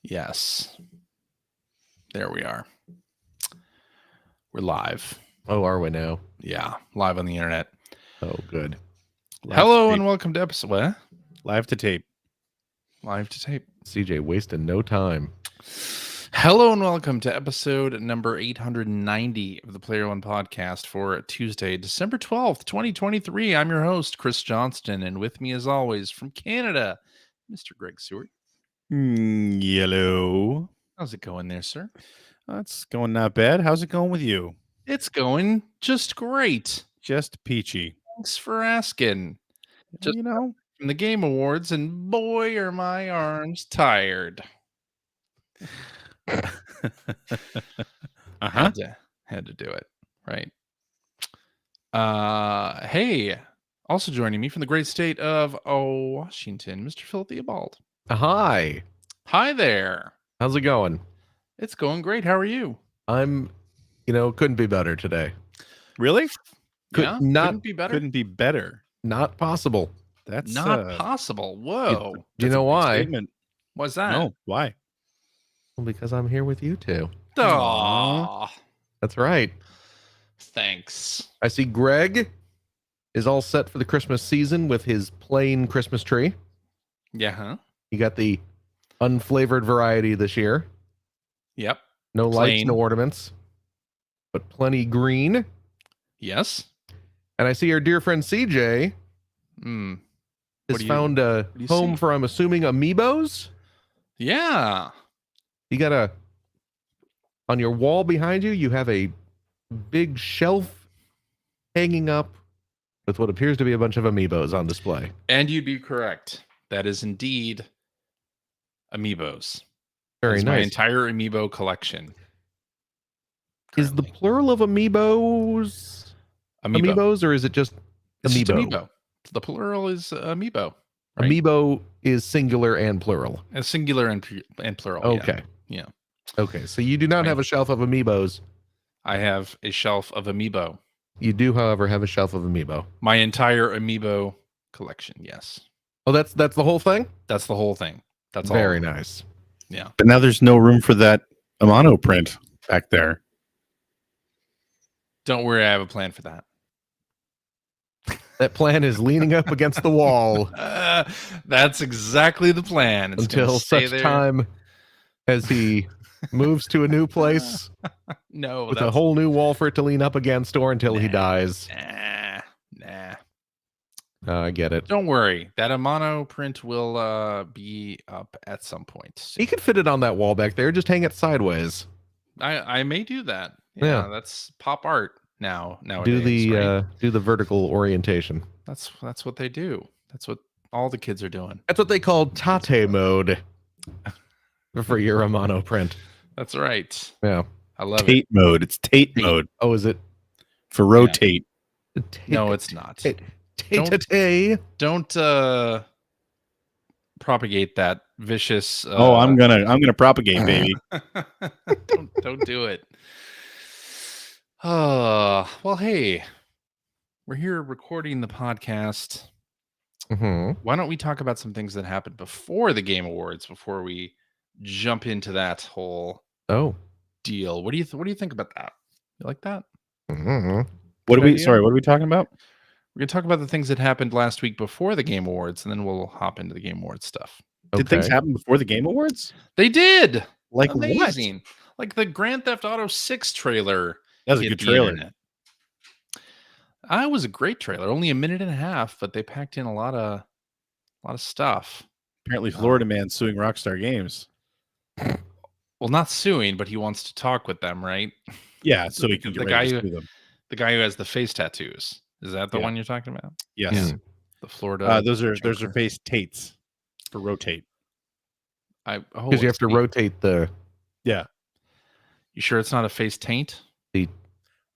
Yes. There we are. We're live. Oh, are we now? Yeah, live on the internet. Oh, good. Hello and welcome to episode. What? Live to tape. Live to tape. CJ wasting no time. Hello and welcome to episode number 890 of the Player One podcast for Tuesday, December 12th, 2023. I'm your host, Chris Johnston, and with me as always from Canada, Mr. Greg Seward. Yellow. How's it going there, sir? That's going not bad. How's it going with you? It's going just great. Just peachy. Thanks for asking. Just from the Game Awards, and boy, are my arms tired. Had to do it, right? Hey, also joining me from the great state of Washington, Mr. Phil Theobald. Hi. Hi there. How's it going? It's going great. How are you? I'm, couldn't be better today. Really? Couldn't be better. Couldn't be better. Not possible. That's not possible. Whoa. Do you know why? Statement. What's that? No, why? Well, because I'm here with you two. Aww. That's right. Thanks. I see Greg is all set for the Christmas season with his plain Christmas tree. Yeah, huh? You got the unflavored variety this year. Yep. No lights, Plain. no ornaments, but plenty green. Yes. And I see our dear friend CJ has found a home for, I'm assuming, amiibos. Yeah. You got on your wall behind you, you have a big shelf hanging up with what appears to be a bunch of amiibos on display. And you'd be correct. That is indeed amiibos. Very nice. My entire amiibo collection. Is the plural of amiibos amiibos, or is it just It's amiibo? just amiibo? The plural is amiibo. Right? Amiibo is singular and plural. Singular and plural. Okay. Yeah. Okay. So you do not have a shelf of amiibos. I have a shelf of amiibo. You do, however, have a shelf of amiibo. My entire amiibo collection. Yes. Oh, that's the whole thing? That's the whole thing. That's very all. nice. Yeah. But now there's no room for that Amano print back there. Don't worry, I have a plan for that. That plan is leaning up against the wall. That's exactly the plan. It's until such time as he moves to a new place. No, with a whole new wall for it to lean up against, or until he dies. Nah. I get it. Don't worry. That Amano print will be up at some point. He could fit it on that wall back there. Just hang it sideways. I may do that. Yeah. That's pop art nowadays. Do the vertical orientation. That's what they do. That's what all the kids are doing. That's what they call tate mode for your Amano print. That's right. Yeah. I love Tate mode. It's Tate mode. Oh, is it? For rotate. No, it's not. Don't propagate that vicious I'm gonna propagate, baby. don't do it. Well, hey, we're here recording the podcast. Why don't we talk about some things that happened before the Game Awards before we jump into that whole deal? What do you think about that? You like that? What are we talking about? We're gonna talk about the things that happened last week before the Game Awards, and then we'll hop into the Game Awards stuff. Did things happen before the Game Awards? They did. Like amazing. What? Like the Grand Theft Auto 6 trailer. That was a good trailer. It was a great trailer. Only a minute and a half, but they packed in a lot of stuff. Apparently, Florida man suing Rockstar Games. Well, not suing, but he wants to talk with them, right? Yeah, so he can the guy who has the face tattoos. Is that the one you're talking about? Yes. Yeah. The Florida. Those are face tates for rotate. Because you have to rotate the. Yeah. You sure it's not a face taint?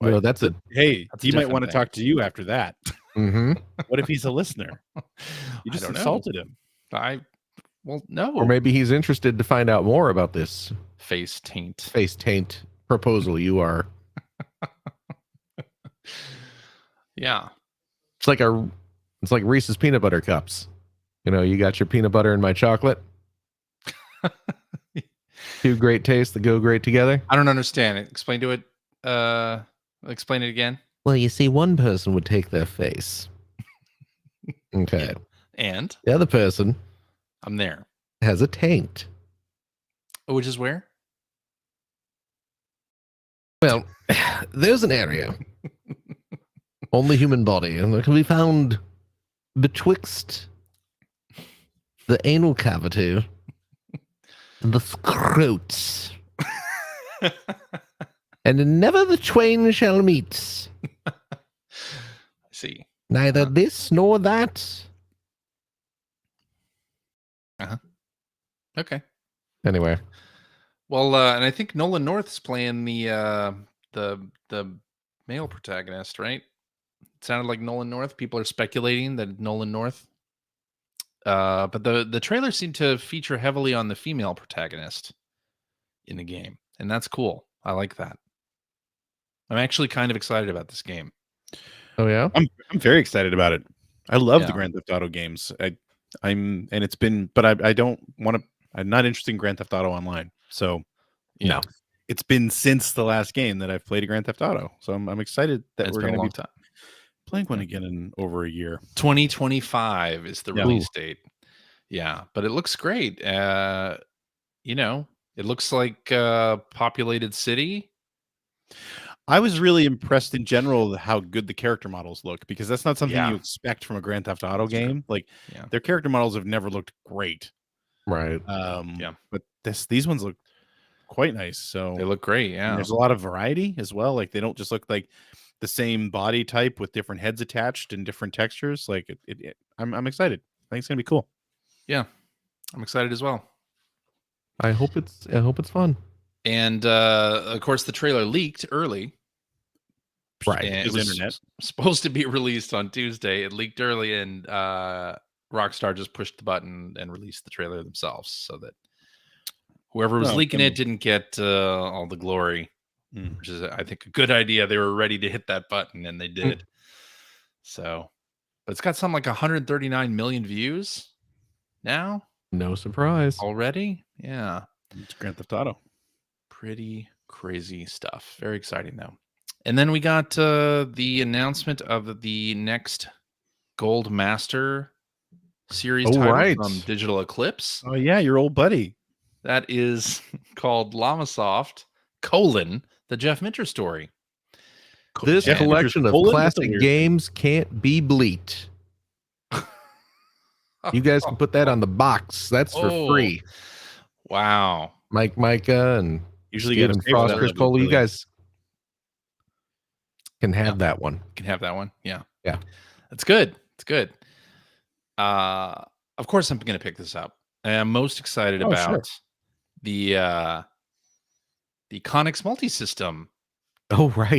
No, that's it. Hey, he might want to talk to you after that. What if he's a listener? You just insulted him. No. Or maybe he's interested to find out more about this face taint proposal you are. Yeah. It's like Reese's peanut butter cups. You got your peanut butter and my chocolate. Two great tastes that go great together. I don't understand it. Explain to it. Explain it again. Well, you see, one person would take their face. Okay. And the other person I'm there. has a taint. Which is where? Well, there's an area on the human body, and it can be found betwixt the anal cavity and the scrotes. And never the twain shall meet. I see. Neither this nor that. Okay. Anyway. Well, and I think Nolan North's playing the male protagonist, right? It sounded like Nolan North. People are speculating that Nolan North. But the trailer seemed to feature heavily on the female protagonist in the game, and that's cool. I like that. I'm actually kind of excited about this game. Oh yeah, I'm very excited about it. I love the Grand Theft Auto games. I'm not interested in Grand Theft Auto Online. So it's been since the last game that I've played a Grand Theft Auto. So I'm excited that we're going to be playing one again in over a year. 2025 is the release date. Yeah, but it looks great. It looks like a populated city. I was really impressed in general with how good the character models look, because that's not something you expect from a Grand Theft Auto game. Like their character models have never looked great. Right. But these ones look quite nice. So they look great. Yeah. And there's a lot of variety as well. Like they don't just look like the same body type with different heads attached and different textures. Like I'm excited. I think it's gonna be cool. Yeah, I'm excited as well. I hope it's fun. And of course, the trailer leaked early. Right. And it was supposed to be released on Tuesday. It leaked early, and Rockstar just pushed the button and released the trailer themselves, so that whoever was leaking it didn't get all the glory, which is, I think, a good idea. They were ready to hit that button, and they did. So, but it's got something like 139 million views now. No surprise. Already? Yeah. It's Grand Theft Auto. Pretty crazy stuff. Very exciting, though. And then we got the announcement of the next Gold Master series title from Digital Eclipse. Oh, yeah, your old buddy. That is called Llamasoft, the Jeff Minter story. This collection of classic games can't be bleat. You guys can put that on the box. That's for free. Wow. Mike Micah and usually get Frost, Chris Cole. You guys can have that one. Can have that one. Yeah. Yeah. That's good. It's good. Of course I'm going to pick this up. I'm most excited about the Conix Multisystem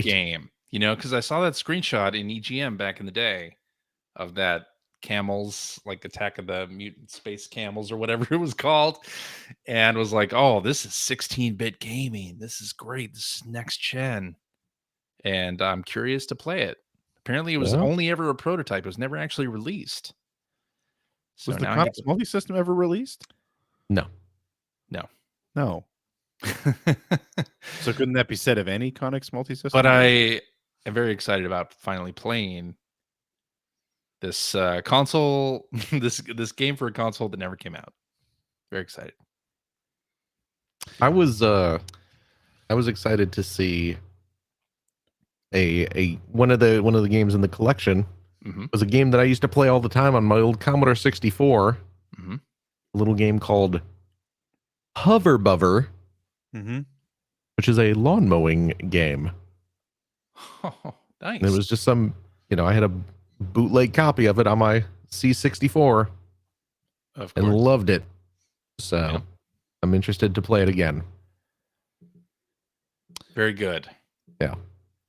game, because I saw that screenshot in EGM back in the day of that camels, like Attack of the Mutant Space Camels or whatever it was called, and was like, oh, this is 16-bit gaming. This is great. This is next gen. And I'm curious to play it. Apparently it was only ever a prototype. It was never actually released. So was the Conix Multisystem ever released? No. So couldn't that be said of any Conix Multisystem? But I am very excited about finally playing this console, this game for a console that never came out. Very excited. I was excited to see one of the games in the collection. Was a game that I used to play all the time on my old Commodore 64. A little game called Hover Bover, which is a lawn mowing game. Oh, nice. And it was just some, I had a bootleg copy of it on my C64 and loved it. So I'm interested to play it again. Very good. Yeah.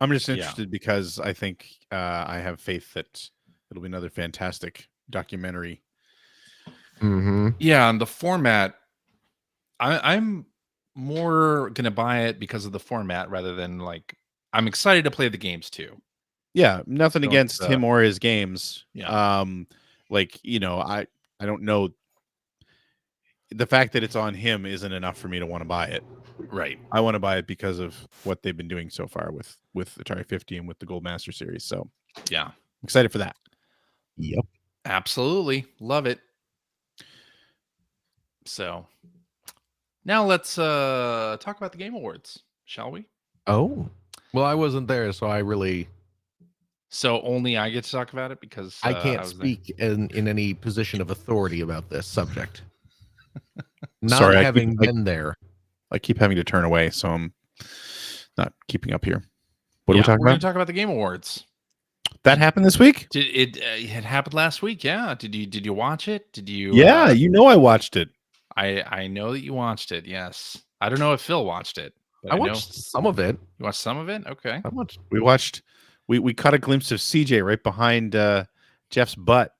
I'm just interested because I think I have faith that it'll be another fantastic documentary. Yeah, and the format, I'm more gonna buy it because of the format rather than I'm excited to play the games too. Yeah, nothing against him or his games. Yeah. I don't know. the fact that it's on him isn't enough for me to want to buy it. Right. I want to buy it because of what they've been doing so far with Atari 50 and with the Gold Master series. So yeah, I'm excited for that. Yep. Absolutely. Love it. So now let's talk about the Game Awards, shall we? Oh, well, I wasn't there, so I really... So only I get to talk about it because I can't speak in any position of authority about this subject. Not having been there. I keep having to turn away, so I'm not keeping up here. What are we talking about? We're going to talk about the Game Awards. That happened this week? It happened last week, yeah. Did you watch it? Did you? Yeah, I watched it. I know that you watched it, yes. I don't know if Phil watched it. I watched some of it. You watched some of it? Okay. We caught a glimpse of CJ right behind Jeff's butt.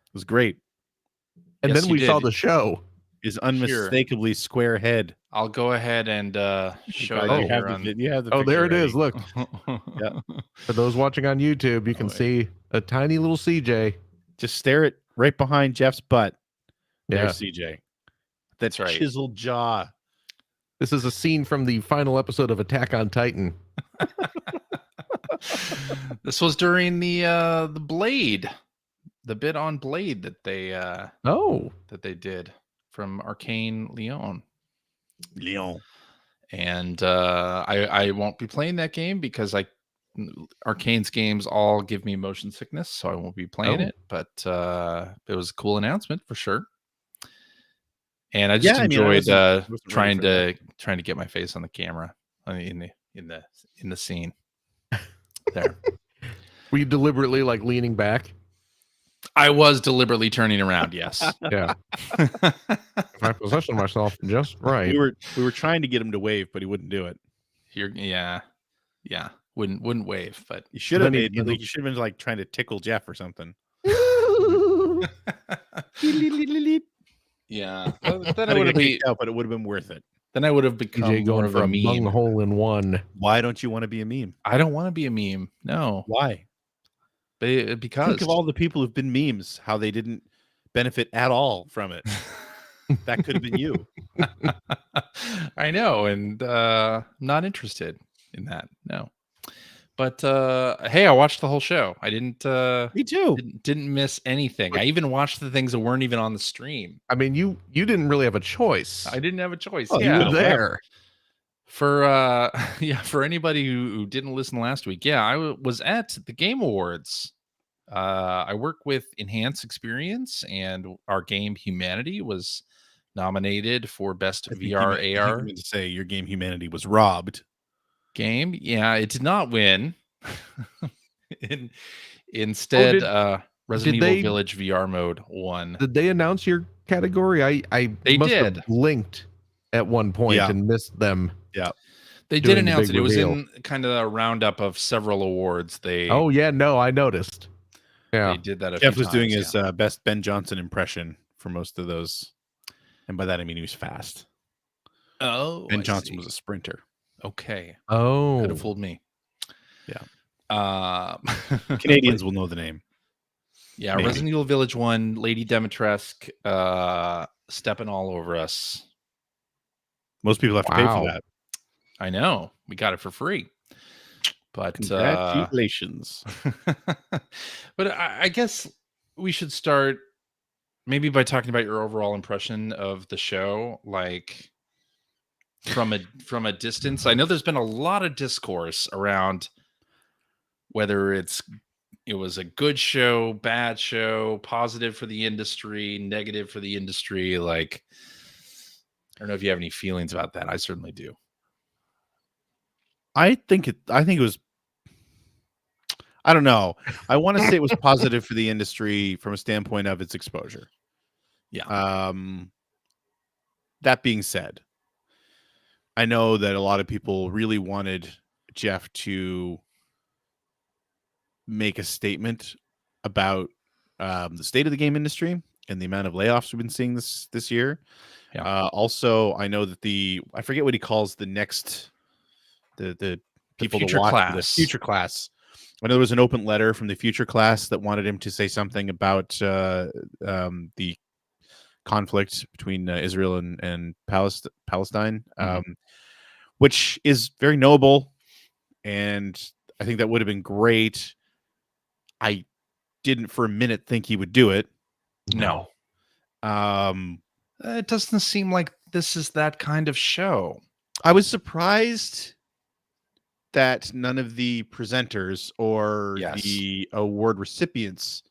It was great. And then we saw the show. His unmistakably square head. I'll go ahead and show you. There it is. Look. Yeah. For those watching on YouTube, you can see a tiny little CJ. Just stare at right behind Jeff's butt. There's CJ. That's right. Chiseled jaw. This is a scene from the final episode of Attack on Titan. This was during the Blade, the bit on Blade that they did from Arcane Leon. And I won't be playing that game because Arcane's games all give me motion sickness, so I won't be playing it. But it was a cool announcement for sure. And I just enjoyed trying to get my face on the camera in the scene. There. Were you deliberately leaning back? I was deliberately turning around. Yes. Yeah. If I positioned myself just right. We were trying to get him to wave, but he wouldn't do it. Yeah. Wouldn't wave, but you should have made. You should have been trying to tickle Jeff or something. Yeah. Then I would have been out, but it would have been worth it. Then I would have become more of a meme. Hole in one. Why don't you want to be a meme? I don't want to be a meme. No. Why? Because think of all the people who've been memes, how they didn't benefit at all from it. That could have been you. I know, and not interested in that. No. But hey, I watched the whole show. I didn't. Me too. Didn't miss anything. I even watched the things that weren't even on the stream. I mean, you didn't really have a choice. I didn't have a choice. Oh, you were there. For for anybody who didn't listen last week, I was at the Game Awards. I work with Enhance Experience, and our game Humanity was nominated for Best VR AR. I mean to say your game Humanity was robbed. Game, it did not win. Instead, Resident Evil Village VR mode won. Did they announce your category? They must have linked at one point and missed them. Yeah, they did announce it. It was in kind of a roundup of several awards. I noticed. Yeah, they did that. Jeff was doing his best Ben Johnson impression for most of those, and by that I mean he was fast. Oh, Ben Johnson was a sprinter. Okay. Oh, could have fooled me. Yeah. Canadians will know the name. Yeah, maybe. Resident Evil Village 1, Lady Dimitrescu stepping all over us. Most people have to pay for that. I know. We got it for free. But congratulations. But I guess we should start maybe by talking about your overall impression of the show, from a distance. I know there's been a lot of discourse around whether it was a good show, bad show, positive for the industry, negative for the industry. I don't know if you have any feelings about that. I certainly do. I think it was, I don't know. I want to say it was positive for the industry from a standpoint of its exposure. Yeah. That being said, I know that a lot of people really wanted Jeff to make a statement about the state of the game industry and the amount of layoffs we've been seeing this year. Yeah. Also, I know that I forget what he calls the next the people future to watch class. The future class. I know there was an open letter from the future class that wanted him to say something about the conflict between Israel and Palestine, which is very noble, and I think that would have been great. I didn't for a minute think he would do it. No. It doesn't seem like this is that kind of show. I was surprised that none of the presenters or the award recipients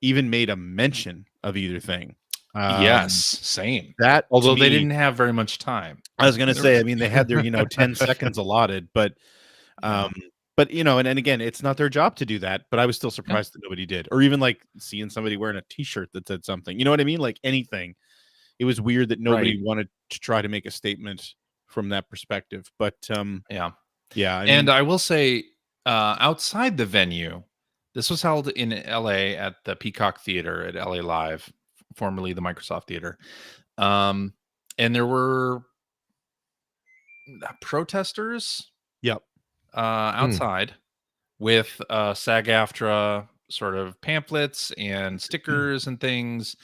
even made a mention of either thing. Yes, same. That, although they didn't have very much time. I was going to say, I mean, they had their 10 seconds allotted, but and again, it's not their job to do that. But I was still surprised that nobody did, or even like seeing somebody wearing a T-shirt that said something. You know what I mean? Like anything. It was weird that nobody wanted to try to make a statement from that perspective. But yeah. I mean, and I will say, outside the venue, this was held in LA at the Peacock Theater at LA Live, formerly the Microsoft Theater. And there were protesters. Yep. Outside with SAG-AFTRA sort of pamphlets and stickers and things.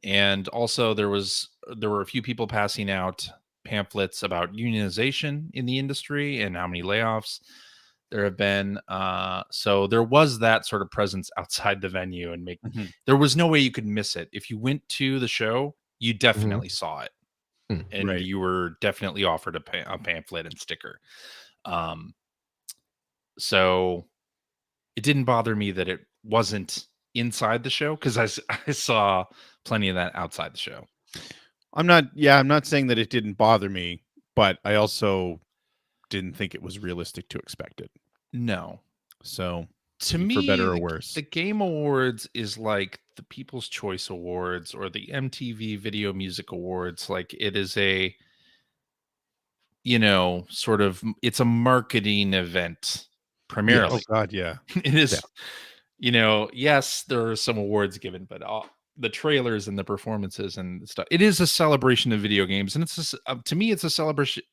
And also there were a few people passing out pamphlets about unionization in the industry and how many layoffs there have been. So there was that sort of presence outside the venue, and there was no way you could miss it. If you went to the show, you definitely saw it. And you were definitely offered a pamphlet and sticker. So it didn't bother me that it wasn't inside the show, because I saw plenty of that outside the show. I'm not saying that it didn't bother me, but I also didn't think it was realistic to expect it. No. So to me, for better or worse, the Game Awards is like the People's Choice Awards or the MTV Video Music Awards. Like, it is a, sort of, it's a marketing event primarily. Oh God, yeah. It is, yes, there are some awards given, but the trailers and the performances and stuff, it is a celebration of video games. And it's to me, it's a celebration,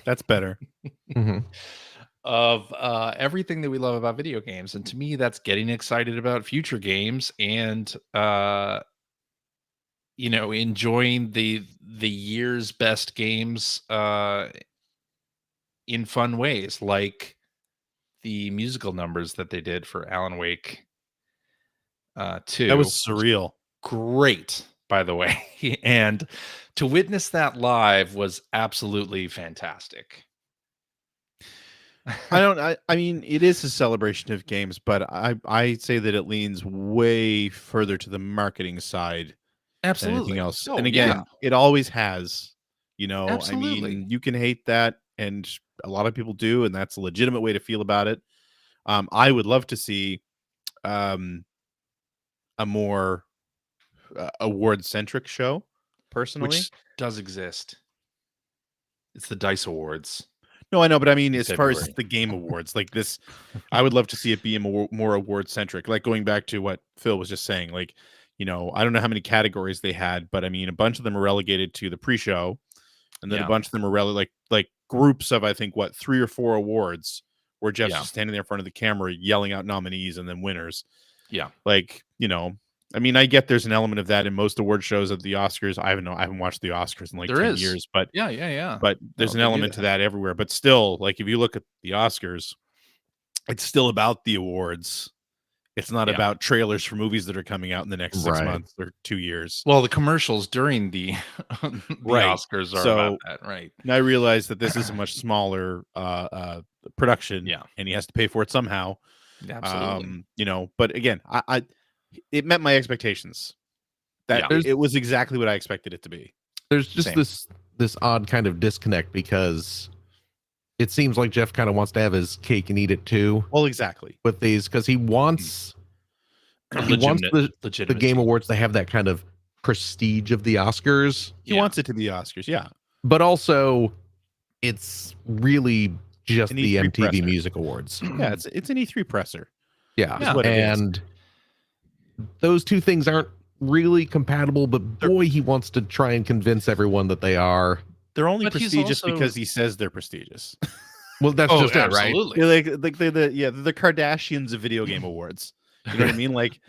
That's better. Of everything that we love about video games. And to me, that's getting excited about future games and enjoying the year's best games in fun ways, like the musical numbers that they did for Alan Wake 2. That was surreal. Great, by the way. And to witness that live was absolutely fantastic. I mean, it is a celebration of games, but I say that it leans way further to the marketing side. Absolutely. Than anything else. And again, it always has, Absolutely. I mean, you can hate that, and a lot of people do, and that's a legitimate way to feel about it. I would love to see a more award-centric show, personally. Which does exist. It's the DICE Awards. No, I know, but I mean, as far as the Game Awards, like this, I would love to see it be more award-centric. Like, going back to what Phil was just saying, like, I don't know how many categories they had, but I mean, a bunch of them are relegated to the pre-show, and then a bunch of them are like groups of, I think, 3 or 4 awards, where Jeff's just standing there in front of the camera yelling out nominees and then winners. Yeah. Like, I mean, I get there's an element of that in most award shows at the Oscars. I haven't watched the Oscars in like 10 years, but yeah. But there's an element to that everywhere. But still, like, if you look at the Oscars, it's still about the awards. It's not about trailers for movies that are coming out in the next 6 months or 2 years. Well, the commercials during the Oscars are about that, right? And I realize that this is a much smaller production, and he has to pay for it somehow. Absolutely. But again, it met my expectations. That it was exactly what I expected it to be. There's just this odd kind of disconnect, because it seems like Jeff kind of wants to have his cake and eat it too. Well, exactly. With these, because he wants the Game Awards to have that kind of prestige of the Oscars. He wants it to be Oscars, yeah. But also, it's really just the MTV presser. Music Awards. Yeah, it's an E3 presser. Yeah. And those two things aren't really compatible, but boy, he wants to try and convince everyone that they are. They're only prestigious because he says they're prestigious. Well, that's just it, right? Like they're the Kardashians of video game awards. You know what I mean? Like,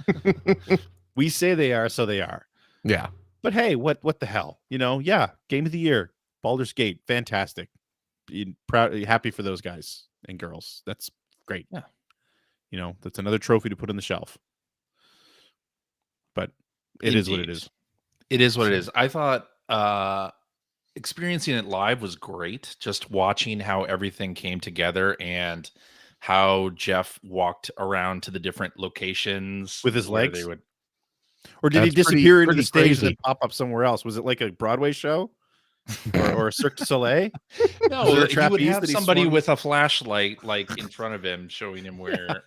we say they are, so they are. Yeah. But hey, what the hell? You know, yeah, game of the year, Baldur's Gate, fantastic. Proud, happy for those guys and girls. That's great. Yeah. You know, that's another trophy to put on the shelf. But it is what it is. It is what it is. I thought experiencing it live was great. Just watching how everything came together and how Jeff walked around to the different locations with his legs. They would... Or did he disappear into the stage and then pop up somewhere else? Was it like a Broadway show? or a Cirque du Soleil? No, he would have somebody with a flashlight like in front of him showing him where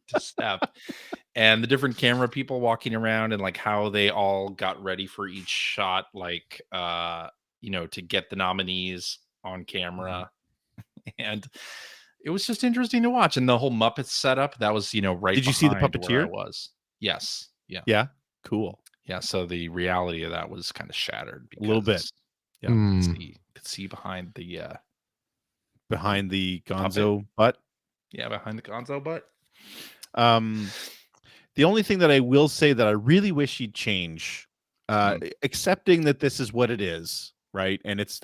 to step, and the different camera people walking around and like how they all got ready for each shot, like you know, to get the nominees on camera. And it was just interesting to watch. And the whole Muppets setup, that was, you know, right. Did you see the Puppeteer? Was yes. Yeah, cool. Yeah, so the reality of that was kind of shattered a little bit. Yeah, could see behind the Gonzo butt. Yeah, behind the Gonzo butt. The only thing that I will say that I really wish he'd change, accepting that this is what it is, right? And it's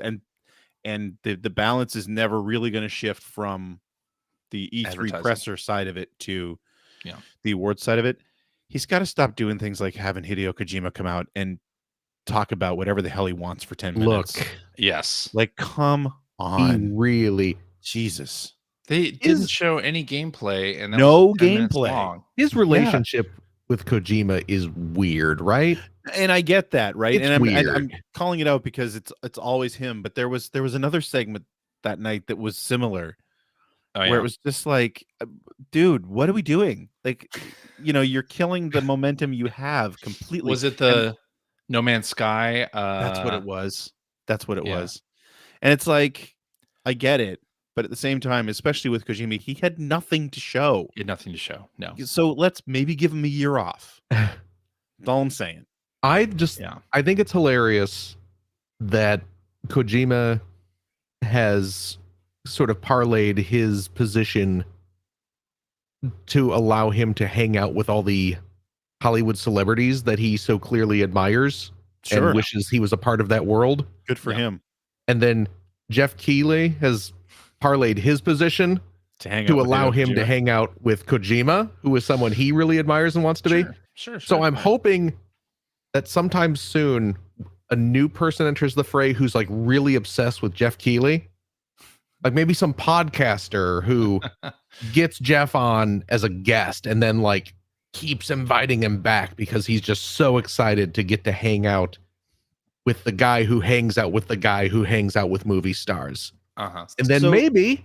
and the balance is never really going to shift from the E3 presser side of it to the award side of it. He's got to stop doing things like having Hideo Kojima come out and talk about whatever the hell he wants for 10 minutes. Look, yes. Like, come on. He really, Jesus. They didn't show any gameplay, and no gameplay. His relationship with Kojima is weird, right? And I get that, right? It's and weird. I'm calling it out because it's always him. But there was another segment that night that was similar, where it was just like, dude, what are we doing? Like, you know, you're killing the momentum you have completely. Was it the No Man's Sky? That's what it was. That's what it was. And it's like, I get it. But at the same time, especially with Kojima, he had nothing to show. He had nothing to show. No. So let's maybe give him a year off. That's all I'm saying. I think it's hilarious that Kojima has sort of parlayed his position to allow him to hang out with all the Hollywood celebrities that he so clearly admires and wishes he was a part of that world. Good for him. And then Jeff Keighley has parlayed his position to allow him to hang out with Kojima, who is someone he really admires and wants to be. Sure. So I'm hoping that sometime soon a new person enters the fray who's like really obsessed with Jeff Keighley. Like maybe some podcaster who gets Jeff on as a guest and then like keeps inviting him back because he's just so excited to get to hang out with the guy who hangs out with the guy who hangs out with movie stars. And then maybe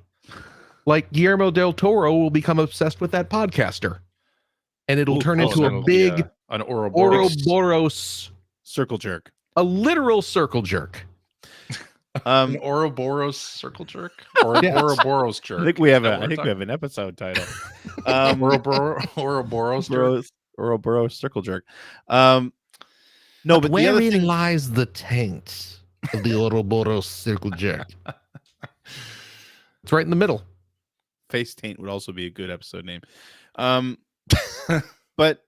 like Guillermo del Toro will become obsessed with that podcaster. And it'll turn into a big an Ouroboros circle jerk. A literal circle jerk. An Ouroboros circle jerk or an Ouroboros jerk. I think we have an episode title. Ouroboros circle jerk. No, but wherein lies the taint of the Ouroboros circle jerk? It's right in the middle. Face taint would also be a good episode name. But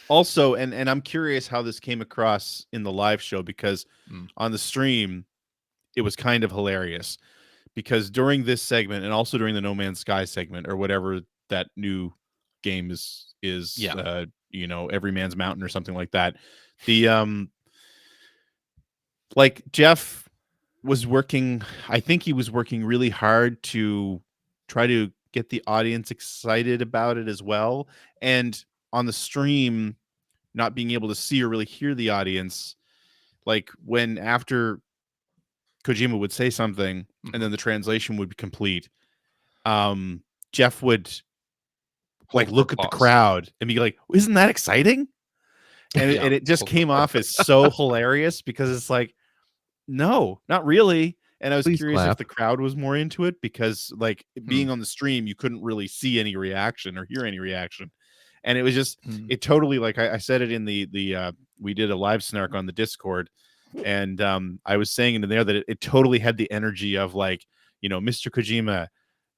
also, and I'm curious how this came across in the live show, because on the stream, it was kind of hilarious because during this segment and also during the No Man's Sky segment or whatever that new game is you know, Every Man's Mountain or something like that. The like Jeff was working, I think he was working really hard to try to get the audience excited about it as well. And on the stream, not being able to see or really hear the audience, like when after Kojima would say something and then the translation would be complete, Jeff would like look at the crowd and be like, isn't that exciting? And, and it just came off as so hilarious because it's like, no, not really. And I was curious if the crowd was more into it because like being on the stream, you couldn't really see any reaction or hear any reaction. And it was just, it totally, like I said it in the we did a live snark on the Discord. And I was saying in there that it totally had the energy of like, you know, Mr. Kojima,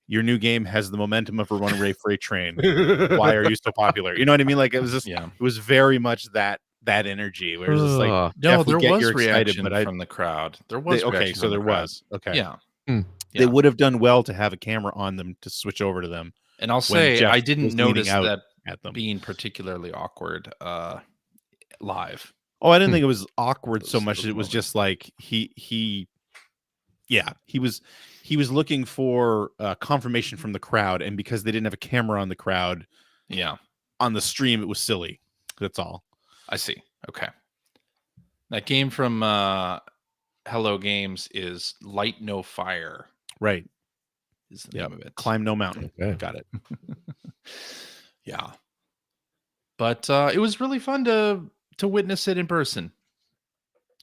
your new game has the momentum of a runaway freight train. Why are you so popular? You know what I mean? Like it was just, it was very much that energy where it's just like, no, there was reaction from the crowd. There was okay, so there was okay, yeah. They would have done well to have a camera on them to switch over to them. And I'll say I didn't notice that at them being particularly awkward live. Oh, I didn't think it was awkward so much. It was just like he was looking for confirmation from the crowd, and because they didn't have a camera on the crowd, on the stream, it was silly. That's all. I see. Okay. That game from Hello Games is Light No Fire. Right. Is the name of it. Climb No Mountain. Okay. Got it. Yeah. But it was really fun to witness it in person.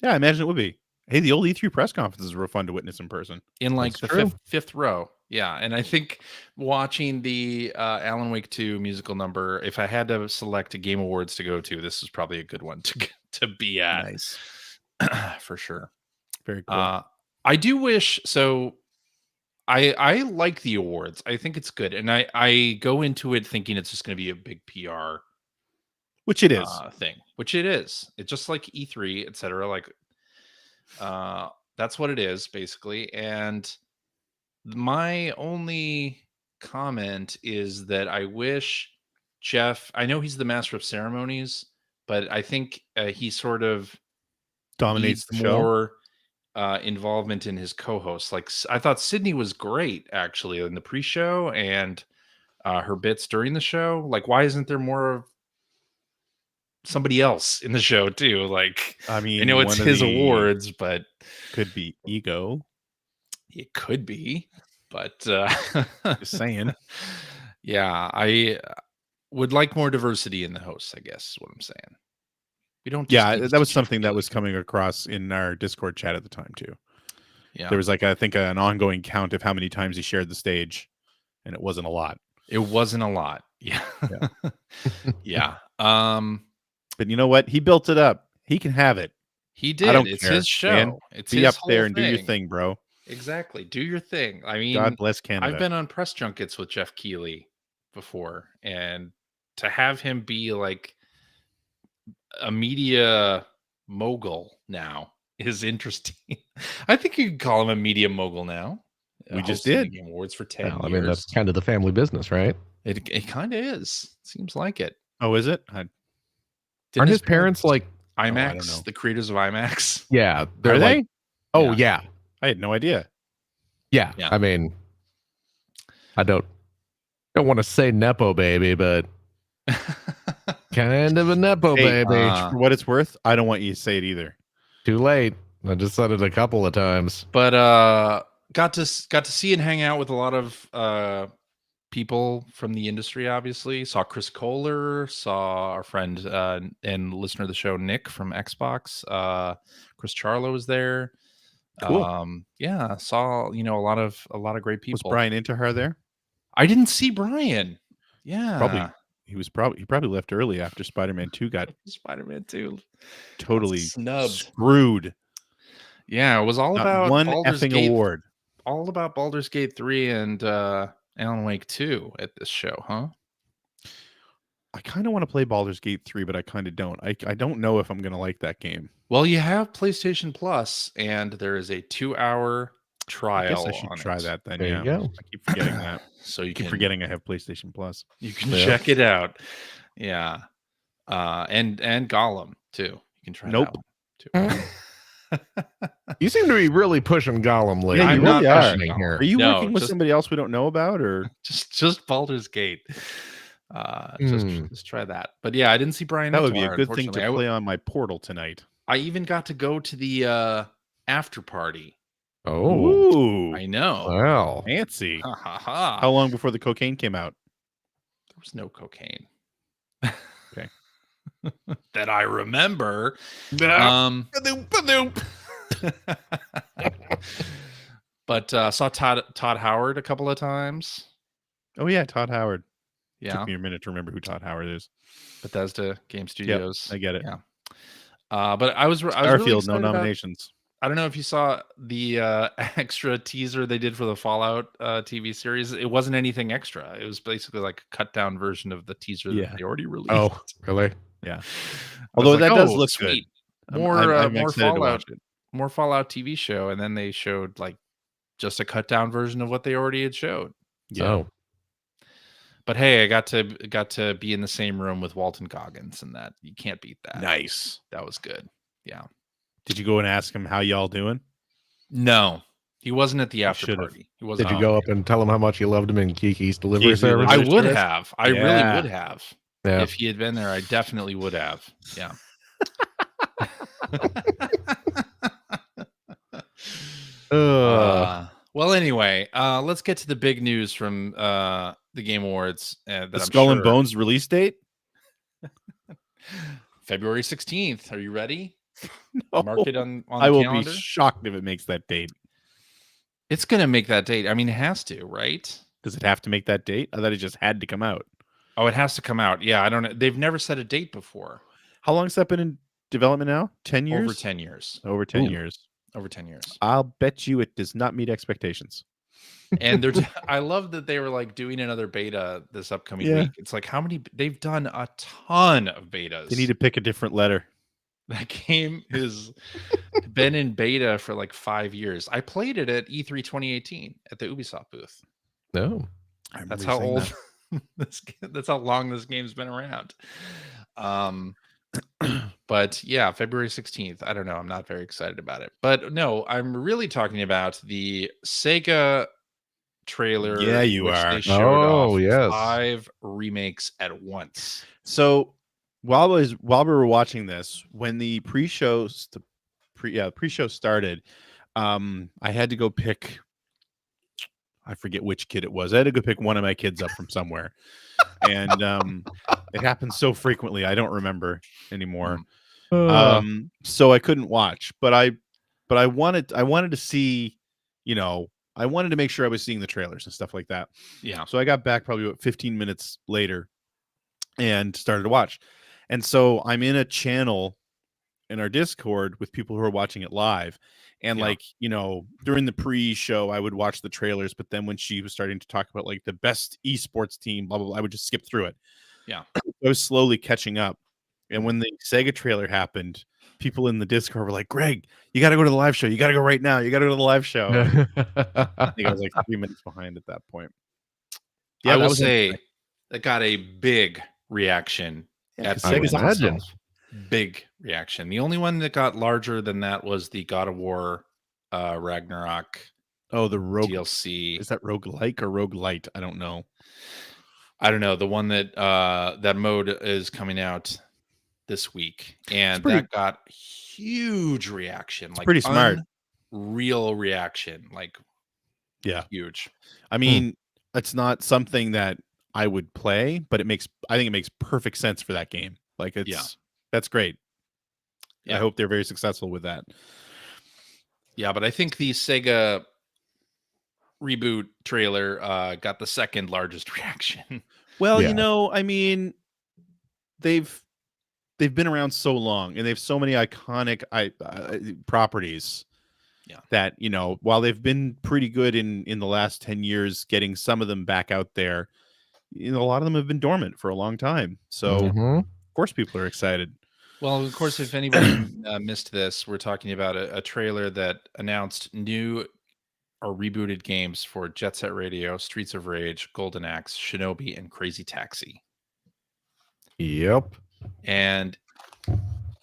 Yeah, I imagine it would be. Hey, the old E3 press conferences were fun to witness in person. In like the fifth row. Yeah. And I think watching the Alan Wake 2 musical number, if I had to select a Game Awards to go to, this is probably a good one to be at. Nice. For sure. Very cool. I do wish so. I like the awards. I think it's good, and I go into it thinking it's just going to be a big PR, which it is thing. Which it is. It's just like E3, etc. Like, that's what it is basically. And my only comment is that I wish Jeff. I know he's the master of ceremonies, but I think he sort of dominates the show. Involvement in his co-hosts. Like I thought Sydney was great actually in the pre-show and her bits during the show. Like why isn't there more of somebody else in the show too? Like I mean, I know it's his awards, but could be ego. It could be, but just saying. Yeah, I would like more diversity in the hosts, I guess is what I'm saying. We don't. Yeah, that was something that was coming across in our Discord chat at the time too. Yeah, there was like I think an ongoing count of how many times he shared the stage, and it wasn't a lot. It wasn't a lot. Yeah, yeah. But you know what? He built it up. He can have it. He did. I don't it's care, his show. Man. It's be up there and do your thing, bro. Exactly. Do your thing. I mean, God bless Canada. I've been on press junkets with Jeff Keighley before, and to have him be like a media mogul now is interesting. I think you could call him a media mogul now. We just did Game Awards for 10 years. I mean, that's kind of the family business, right? It kind of is. Seems like it. Oh, is it? Aren't his parents like IMAX? I don't know. The creators of IMAX? Yeah. Are they? Oh, yeah. I had no idea. Yeah. I mean, I don't want to say Nepo baby, but kind of a Nepo baby. For what it's worth, I don't want you to say it either. Too late. I just said it a couple of times. But got to see and hang out with a lot of people from the industry. Obviously, saw Chris Kohler, saw our friend and listener of the show Nick from Xbox. Chris Charlo was there. Cool. Yeah, saw a lot of great people. Was Brian Intihar there? I didn't see Brian. Yeah, he probably left early after Spider-Man 2 got Spider-Man 2 totally snubbed, screwed. Yeah, it was all about one Baldur's effing Gate, award. All about Baldur's Gate 3 and Alan Wake 2 at this show, huh? I kind of want to play Baldur's Gate 3, but I kind of don't. I don't know if I'm going to like that game. Well, you have PlayStation Plus, and there is a 2-hour trial. I guess I should try that then. There you go. I keep forgetting that. So you keep forgetting I have PlayStation Plus. You can check it out. Yeah. And Gollum too. You can try Nope. That one too. You seem to be really pushing Gollum lately. Yeah, I'm really not pushing here. Are you working with somebody else we don't know about, or just Baldur's Gate? Just try that. But yeah, I didn't see Brian. That would be a good thing to play on my Portal tonight. I even got to go to the after party. Oh, ooh, I know. Wow, fancy. How long before the cocaine came out? There was no cocaine. Okay. That I remember. But saw Todd Howard a couple of times. Oh yeah, Todd Howard. Yeah. Took me a minute to remember who Todd Howard is. Bethesda Game Studios. Yep, I get it. Yeah. But I was Starfield, really no nominations. I don't know if you saw the extra teaser they did for the Fallout TV series. It wasn't anything extra. It was basically like a cut down version of the teaser that they already released. Oh, really? Yeah. Although that does look sweet. Good. I'm more Fallout, more Fallout TV show, and then they showed like just a cut down version of what they already had showed. Yeah. Oh. But hey, I got to be in the same room with Walton Goggins, and that you can't beat that. Nice. That was good. Yeah. Did you go and ask him how y'all doing? No, he wasn't at the after party. He wasn't. Did you go up and tell him how much you loved him in Kiki's delivery service? I would have. I really would have. Yeah. If he had been there, I definitely would have. Yeah. Well, anyway, let's get to the big news from the Game Awards. The Skull and Bones release date? February 16th. Are you ready? No. Mark it on I the will calendar. be shocked if it makes that date. It's going to make that date. I mean, it has to, right? Does it have to make that date? I thought it just had to come out. Oh, it has to come out. Yeah, I don't know. They've never set a date before. How long has that been in development now? 10 years? Over 10 years. Over 10 years. Over 10 years. I'll bet you it does not meet expectations. And I love that they were like doing another beta this upcoming week. It's like how many they've done a ton of betas. They need to pick a different letter. That game has been in beta for like 5 years. I played it at E3 2018 at the Ubisoft booth. No. That's how old that's how long this game's been around. But yeah, February 16th. I don't know. I'm not very excited about it. But no, I'm really talking about the Sega trailer. Yeah, you are. They showed off yes. 5 remakes at once. So while we were watching this, when the pre-show started, I had to go pick. I forget which kid it was. I had to go pick one of my kids up from somewhere, and it happens so frequently I don't remember anymore. So I couldn't watch, but I wanted to see, I wanted to make sure I was seeing the trailers and stuff like that. Yeah. So I got back probably about 15 minutes later and started to watch. And so I'm in a channel in our Discord with people who are watching it live. And during the pre-show, I would watch the trailers, but then when she was starting to talk about like the best esports team, blah, blah, blah, I would just skip through it. Yeah. I was slowly catching up. And when the Sega trailer happened, people in the Discord were like, Greg, you got to go to the live show. You got to go right now. You got to go to the live show. I think I was like 3 minutes behind at that point. Yeah, I will say that got a big reaction. Yeah, Sega's awesome. Big reaction. The only one that got larger than that was the God of War Ragnarok. Oh, the DLC. Is that roguelike or roguelite? I don't know. The one that that mode is coming out this week, and that got huge reaction. Like pretty smart, real reaction. Like, yeah, huge. I mean, it's not something that I would play, but I think it makes perfect sense for that game. Like, that's great. Yeah. I hope they're very successful with that. Yeah, but I think the Sega reboot trailer got the second largest reaction. Well, I mean, they've been around so long and they have so many iconic properties. Yeah. That, while they've been pretty good in the last 10 years, getting some of them back out there, a lot of them have been dormant for a long time. So of course people are excited. Well, of course, if anybody missed this, we're talking about a trailer that announced new or rebooted games for Jet Set Radio, Streets of Rage, Golden Axe, Shinobi, and Crazy Taxi. Yep. And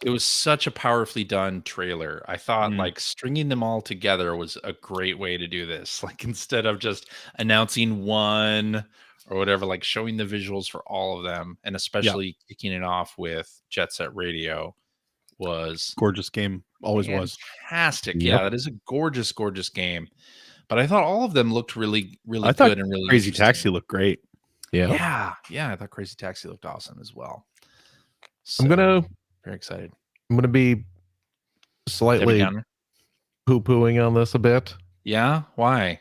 it was such a powerfully done trailer. I thought like stringing them all together was a great way to do this. Like instead of just announcing one or whatever, like showing the visuals for all of them, and especially kicking it off with Jet Set Radio was gorgeous game. Always was fantastic. Yep. Yeah, that is a gorgeous, gorgeous game. But I thought all of them looked really, really good and really Crazy Taxi looked great. Yeah. I thought Crazy Taxi looked awesome as well. So, very excited. I'm gonna be slightly poo-pooing on this a bit. Yeah, why?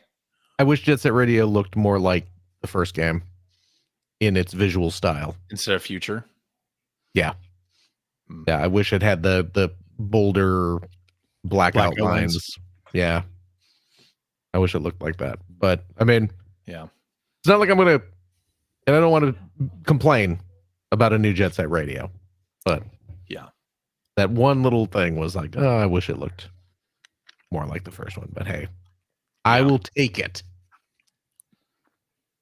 I wish Jet Set Radio looked more like the first game in its visual style instead of Future. Yeah, I wish it had the bolder black outlines. Yeah. I wish it looked like that. But I mean, yeah. It's not like I'm gonna, and I don't want to complain about a new Jet Set Radio, but yeah, that one little thing was like, oh, I wish it looked more like the first one. But hey, I will take it.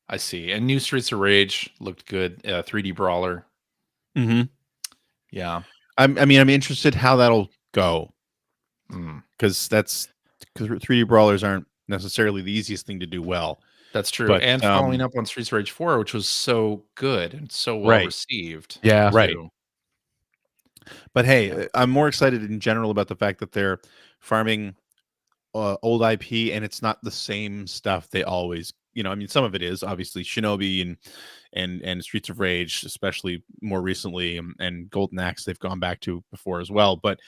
I see. And new Streets of Rage looked good. 3D brawler. Mm-hmm. Yeah. I'm interested how that'll go. Because 3D brawlers aren't necessarily the easiest thing to do well. That's true. But, and following up on Streets of Rage 4, which was so good and so well received. Yeah. Right. But hey, I'm more excited in general about the fact that they're farming old IP, and it's not the same stuff they always, some of it is obviously Shinobi and Streets of Rage, especially more recently, and Golden Axe they've gone back to before as well, but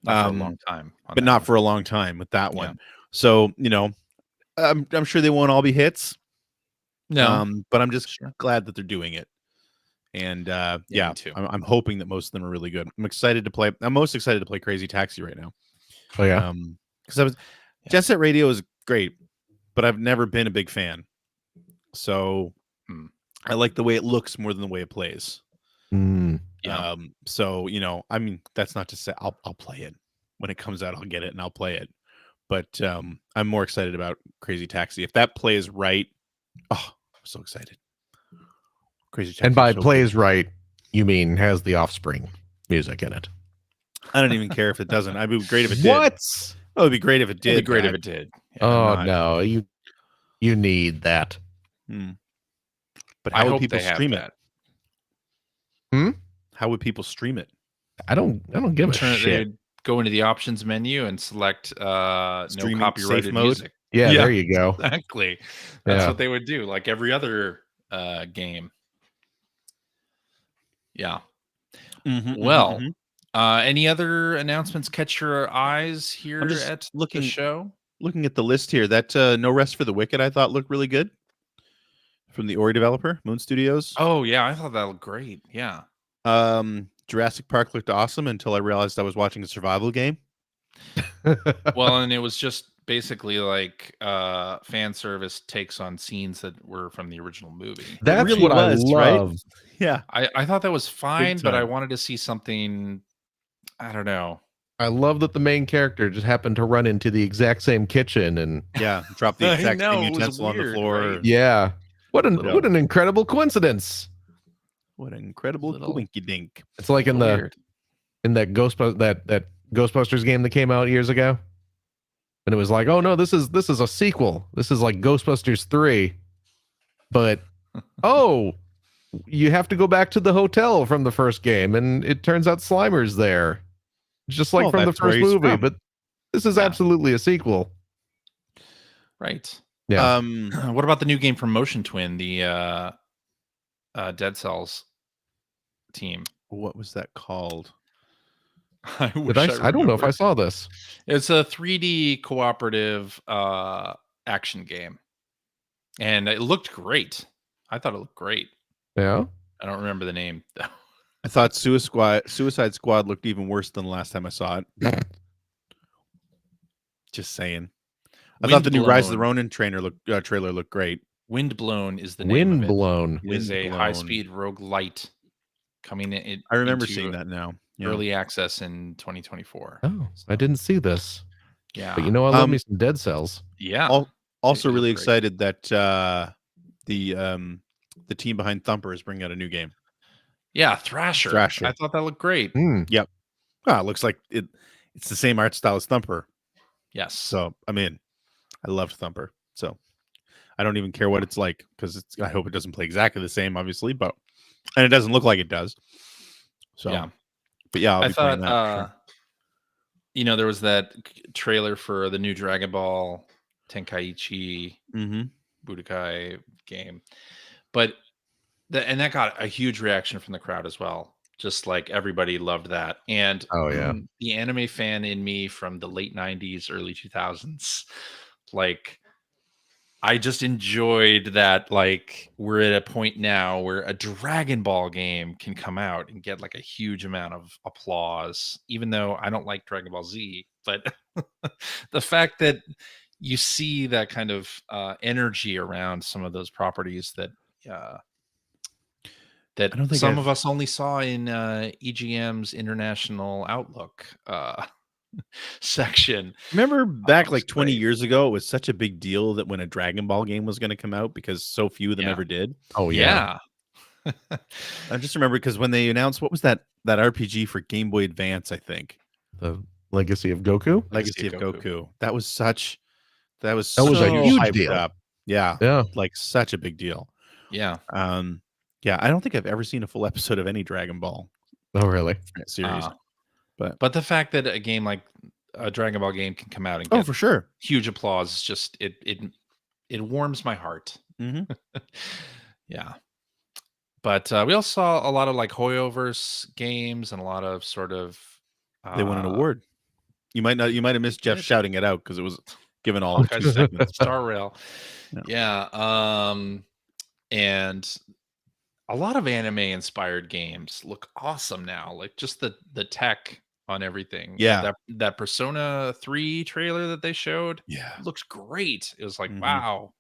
not for a long time. But not for a long time with that one. So, I'm sure they won't all be hits. No. But I'm just glad that they're doing it. And me too. I'm hoping that most of them are really good. I'm most excited to play Crazy Taxi right now. Oh yeah. Because Jet Set Radio is great, but I've never been a big fan. So I like the way it looks more than the way it plays. Yeah. So that's not to say I'll play it when it comes out. I'll get it and I'll play it. But I'm more excited about Crazy Taxi. If that plays right, I'm so excited. Crazy Taxi. And by plays right, you mean has the Offspring music in it? I don't even care if it doesn't. It'd be great if it did. What? Oh, it'd be great if it did. It'd be great if it did. Yeah, no, you need that. But how would people stream it? How would people stream it? I don't give a shit. Go into the options menu and select no copyrighted music. Yeah, there you go. Exactly. That's what they would do, like every other game. Yeah. Well, any other announcements catch your eyes here at the show? Looking at the list here, that No Rest for the Wicked I thought looked really good. From the Ori developer, Moon Studios. Oh yeah, I thought that looked great. Yeah. Jurassic Park looked awesome until I realized I was watching a survival game. Well, and it was just basically like fan service takes on scenes that were from the original movie. That's really what I love. Right? Yeah. I thought that was fine, but I wanted to see something, I don't know. I love that the main character just happened to run into the exact same kitchen and drop the exact same utensil on the floor. Right? Yeah. What an incredible coincidence. What an incredible winky dink. It's like in that Ghostbusters game that came out years ago. And it was like, oh no, this is a sequel. This is like Ghostbusters 3. But you have to go back to the hotel from the first game, and it turns out Slimer's there. Just like from the first movie, but this is absolutely a sequel. Right. Yeah. What about the new game from Motion Twin, the Dead Cells team? What was that called? I don't know if I saw this. It's a 3D cooperative action game, and it looked great. I thought it looked great. Yeah. I don't remember the name though. I thought Suicide Squad looked even worse than the last time I saw it. Just saying. I thought the new Rise of the Ronin trailer looked great. Windblown is the name of it. Windblown is a high-speed roguelite coming in. I remember seeing that now. Yeah. Early access in 2024. Oh, I didn't see this. Yeah. But I love me some Dead Cells. Yeah. Also really excited that the team behind Thumper is bringing out a new game. Yeah, Thrasher. I thought that looked great. Yep. It looks like it's the same art style as Thumper. Yes. So, I loved Thumper. So, I don't even care what it's like because I hope it doesn't play exactly the same, obviously, and it doesn't look like it does. So, yeah. But yeah, I thought, there was that trailer for the new Dragon Ball Tenkaichi Budokai game, but that got a huge reaction from the crowd as well. Just like everybody loved that. And the anime fan in me from the late 90s, early 2000s, like I just enjoyed that, like, we're at a point now where a Dragon Ball game can come out and get like a huge amount of applause, even though I don't like Dragon Ball Z. But the fact that you see that kind of energy around some of those properties that that I don't think some of us only saw in EGM's International Outlook section. Remember back like it's 20 great. years ago, it was such a big deal that when a Dragon Ball game was going to come out because so few of them Yeah. ever did. Oh yeah. I just remember because when they announced what was that RPG for Game Boy Advance, I think The Legacy of Goku. Legacy of Goku. That was That was so a huge hyped deal. up. Yeah, Yeah. like such a big deal. Yeah. Yeah, I don't think I've ever seen a full episode of any Dragon Ball Oh really? series. But the fact that a game like a Dragon Ball game can come out and Oh, get for sure. huge applause is just it warms my heart. Mhm. Yeah. But we also saw a lot of like Hoyoverse games and a lot of sort of They won an award. You might have missed Jeff did. shouting it out because it was given all all of kinds two of segments. Star Rail. Yeah. Yeah. And a lot of anime inspired games look awesome now. Like just the tech on everything. Yeah. That Persona 3 trailer that they showed Yeah. looks great. It was like, Mhm. wow,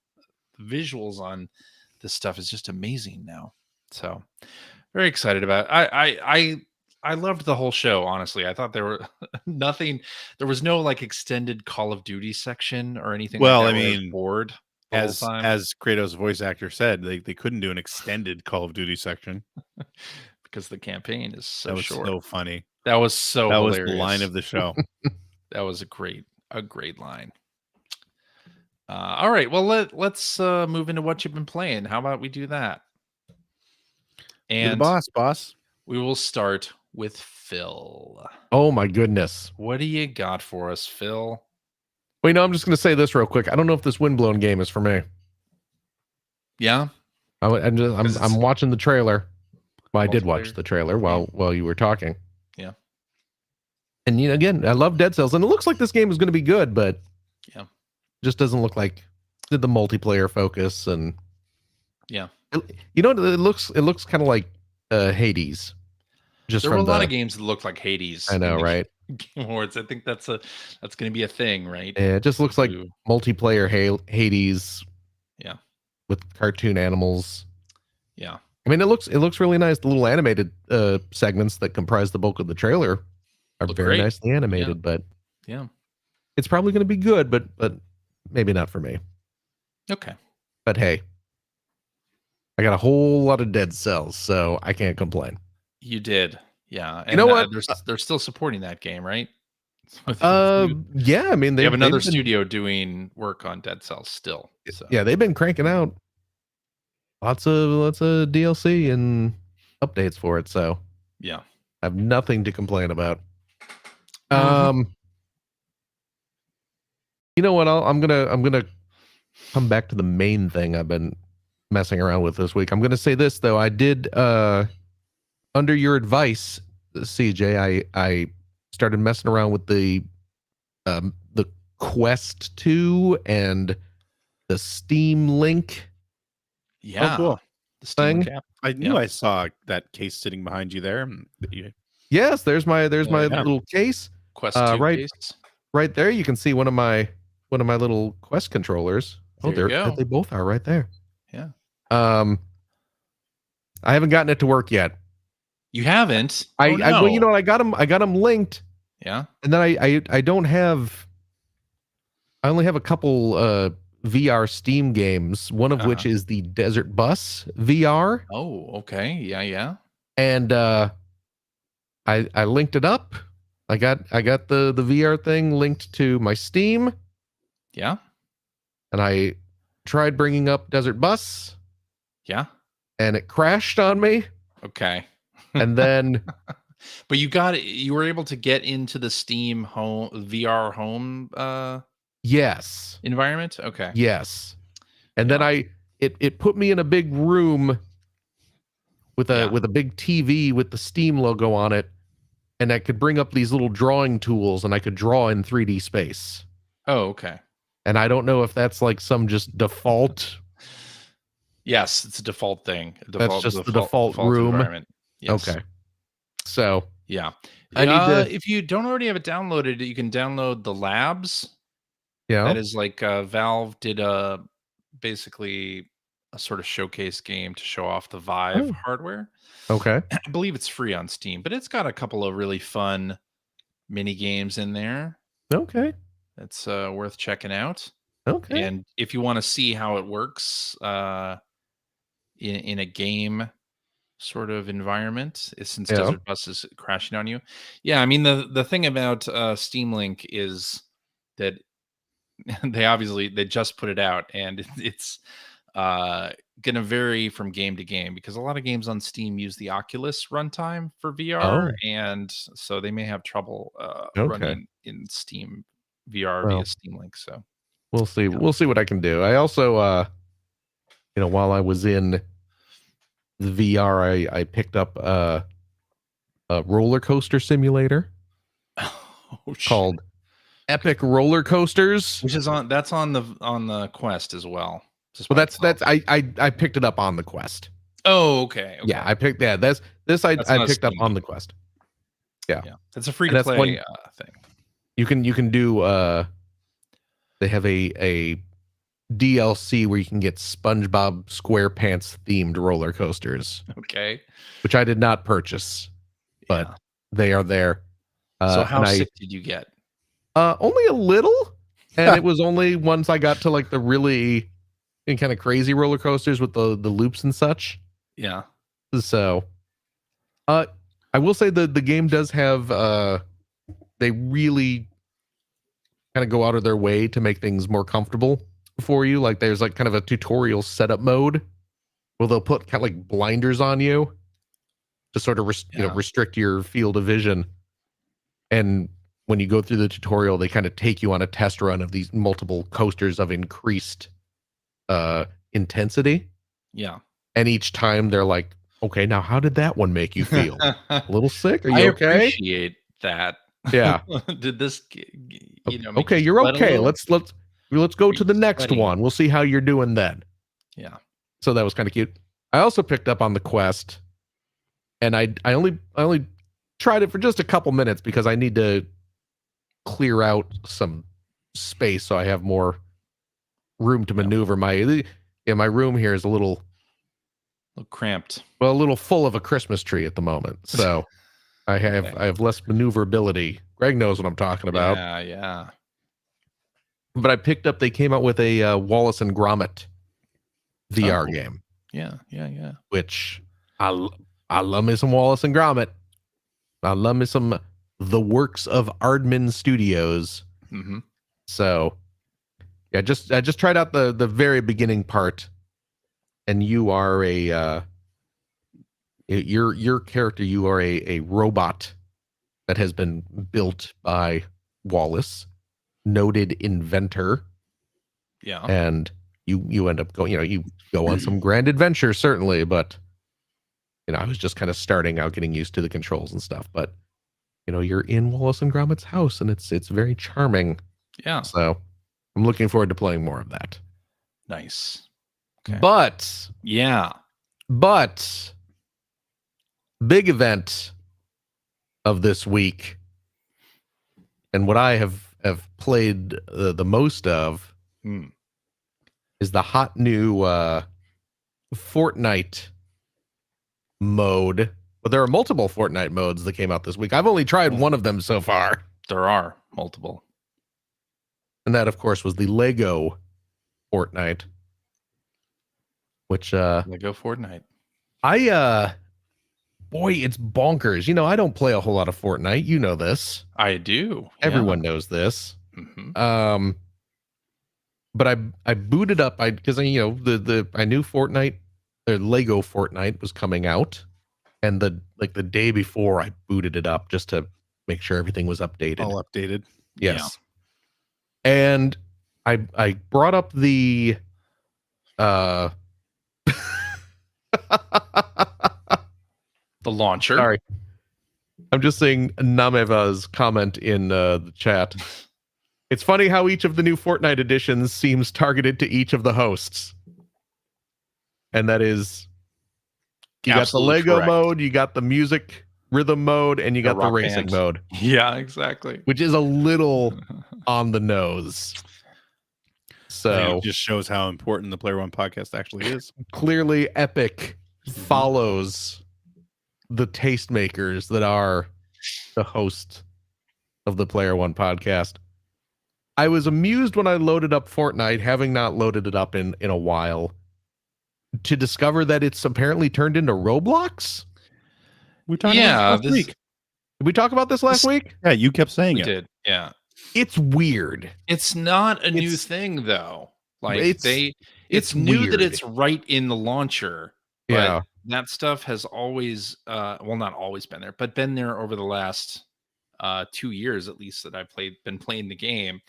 the visuals on this stuff is just amazing now. So very excited about it. I loved the whole show, honestly. I thought there were there was no like extended Call of Duty section or anything Well, like that. I where was mean, bored the whole time. as Kratos' voice actor said, they couldn't do an extended Call of Duty section. because the campaign is so That was short. so funny. That was so That hilarious. was the line of the show. That was a great line. All right, well let's move into what you've been playing. How about we do that? You're the And boss. we will start with Phil. Oh my goodness. What do you got for us, Phil? Wait, no, I'm just going to say this real quick. I don't know if this Windblown game is for me. Yeah, I'm watching the trailer. Well, I did watch Multiplayer. the trailer while you were talking. Yeah. And again, I love Dead Cells, and it looks like this game is going to be good, but Yeah. just doesn't look like the multiplayer focus. And Yeah. it looks kind of like Hades. Just There were a from lot of games that looked like Hades. I know, in the right? Game Awards. I think that's going to be a thing, right? Yeah, it just looks like Ooh. multiplayer Hades. Yeah. With cartoon animals. Yeah. I mean, it looks really nice. The little animated segments that comprise the bulk of the trailer are Look very great. nicely animated, but Yeah. it's probably going to be good, but maybe not for me. Okay. But hey, I got a whole lot of Dead Cells, so I can't complain. You did. Yeah. And You know what? They're still supporting that game, right? Yeah, I mean, they have another they've been- studio doing work on Dead Cells still. So. Yeah, they've been cranking out lots of DLC and updates for it, so Yeah. I have nothing to complain about. Mhm. You know what? I'm gonna come back to the main thing I've been messing around with this week. I'm gonna say this though. I did under your advice, CJ, I started messing around with the Quest 2 and the Steam Link. Yeah. Oh, cool. The Steam Thing. Link app. I knew Yeah. I saw that case sitting behind you there. Yes, there's my Yeah. little case Quest 2 right- case. right there. You can see one of my little Quest controllers. There you go. They both are right there. Yeah. I haven't gotten it to work yet. You haven't? I Oh, well, you no. know what? I got them linked, Yeah. and then I don't have. I only have a couple VR Steam games. One of which is the Desert Bus VR, Oh, okay. Yeah, yeah. and I linked it up. I got the VR thing linked to my Steam, Yeah. and I tried bringing up Desert Bus, Yeah. and it crashed on me. Okay. And then But you were able to get into the Steam home VR home yes. environment? Okay. Yes. And then it put me in a big room with a big TV with the Steam logo on it, and I could bring up these little drawing tools and I could draw in 3D space. Oh, okay. And I don't know if that's like some just default. Yes, it's a default thing. That's just the default room environment. Yes. Okay. So yeah, I need to. If you don't already have it downloaded, you can download the Labs. Yeah. That is like Valve did basically a sort of showcase game to show off the Vive hardware. Okay. I believe it's free on Steam, but it's got a couple of really fun mini games in there. Okay. That's worth checking out. Okay. And if you want to see how it works in a game sort of environment, since Desert Bus is crashing on you. Yeah, I mean the thing about Steam Link is that they just put it out, and it's gonna vary from game to game because a lot of games on Steam use the Oculus runtime for VR, and so they may have trouble running in Steam VR via Steam Link. So we'll see. Yeah. We'll see what I can do. I also while I was in the VR, I picked up a roller coaster simulator called Epic Roller Coasters, which is on the Quest as well. Well, that's I picked it up on the Quest. Oh, okay. Yeah, I picked I picked up on the Quest. Yeah, that's a free to play thing. You can do. They have a DLC where you can get SpongeBob SquarePants themed roller coasters. Okay, which I did not purchase, but they are there. So how sick did you get? Only a little, and it was only once I got to like the really kind of crazy roller coasters with the loops and such. Yeah. So, I will say the game does have they really kind of go out of their way to make things more comfortable for you. Like there's like kind of a tutorial setup mode where they'll put kind of like blinders on you to sort of restrict your field of vision. And when you go through the tutorial, they kind of take you on a test run of these multiple coasters of increased intensity. Yeah. And each time they're like, okay, now how did that one make you feel? A little sick? Are you okay? I appreciate that. Yeah. Did this okay, you're okay. Let's go to the next one. We'll see how you're doing then. Yeah. So that was kind of cute. I also picked up on the Quest, and I only tried it for just a couple minutes because I need to clear out some space so I have more room to maneuver. My room here is a little cramped. Well, a little full of a Christmas tree at the moment. So I have less maneuverability. Greg knows what I'm talking about. Yeah. But I picked up. They came out with a Wallace and Gromit VR game. Yeah. Which I love me some Wallace and Gromit. I love me some the works of Aardman Studios. Mm-hmm. So yeah, I just tried out the very beginning part, and you are your character. You are a robot that has been built by Wallace, noted inventor. Yeah, and you end up going. You go on some grand adventure, certainly, but I was just kind of starting out, getting used to the controls and stuff. But you're in Wallace and Gromit's house, and it's very charming. Yeah. So I'm looking forward to playing more of that. Nice. Okay. But big event of this week, and what I have played the most of is the hot new Fortnite mode. But there are multiple Fortnite modes that came out this week. I've only tried one of them so far. There are multiple. And that, of course, was the Lego Fortnite. Which Lego Fortnite. Boy, it's bonkers. I don't play a whole lot of Fortnite. You know this. I do. Everyone knows this. Mm-hmm. But I booted up because I knew Fortnite, the Lego Fortnite was coming out, and the day before I booted it up just to make sure everything was updated. All updated. Yes. Yeah. And I brought up the the launcher. Sorry. I'm just seeing Nameva's comment in the chat. It's funny how each of the new Fortnite editions seems targeted to each of the hosts. And that is, you got the Lego mode, you got the music rhythm mode, and you got the racing mode. Yeah, exactly. Which is a little on the nose. So it just shows how important the Player One podcast actually is. Clearly, Epic follows the tastemakers that are the host of the Player One podcast. I was amused when I loaded up Fortnite, having not loaded it up in a while, to discover that it's apparently turned into Roblox. We talked about this last week. Did we talk about this last week? Yeah, you kept saying it. We did. Yeah. It's weird. It's not a new thing though. Like it's new weird that it's right in the launcher. But that stuff has always not always been there, but been there over the last 2 years at least that I've been playing the game,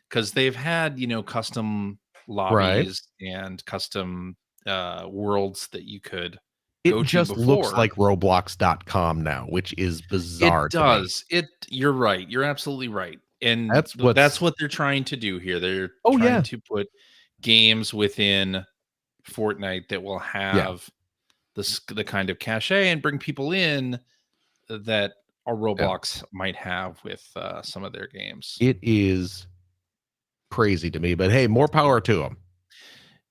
because they've had, custom lobbies and custom worlds that you could go just to looks like Roblox.com now, which is bizarre. It does. You're right. You're absolutely right. And that's what they're trying to do here. They're trying to put games within Fortnite that will have the kind of cachet and bring people in that a Roblox might have with some of their games. It is crazy to me, but hey, more power to them.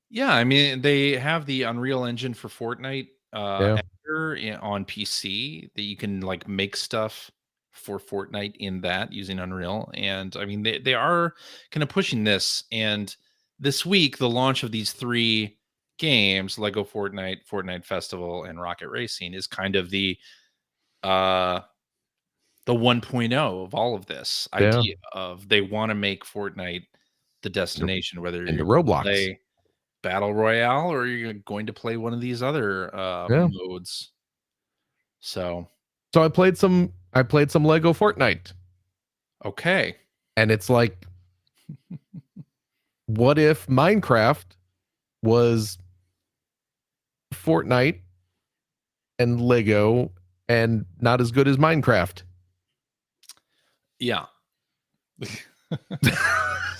Yeah, I mean, they have the Unreal Engine for Fortnite on PC that you can like make stuff for Fortnite in that using Unreal. And I mean, they are kind of pushing this. And this week, the launch of these 3 games, Lego Fortnite, Fortnite Festival, and Rocket Racing, is kind of the 1.0 of all of this idea of they want to make Fortnite the destination, whether you're Roblox play Battle Royale or you're going to play one of these other modes. So I played some Lego Fortnite. Okay. And it's like, what if Minecraft was Fortnite and Lego and not as good as Minecraft? Yeah.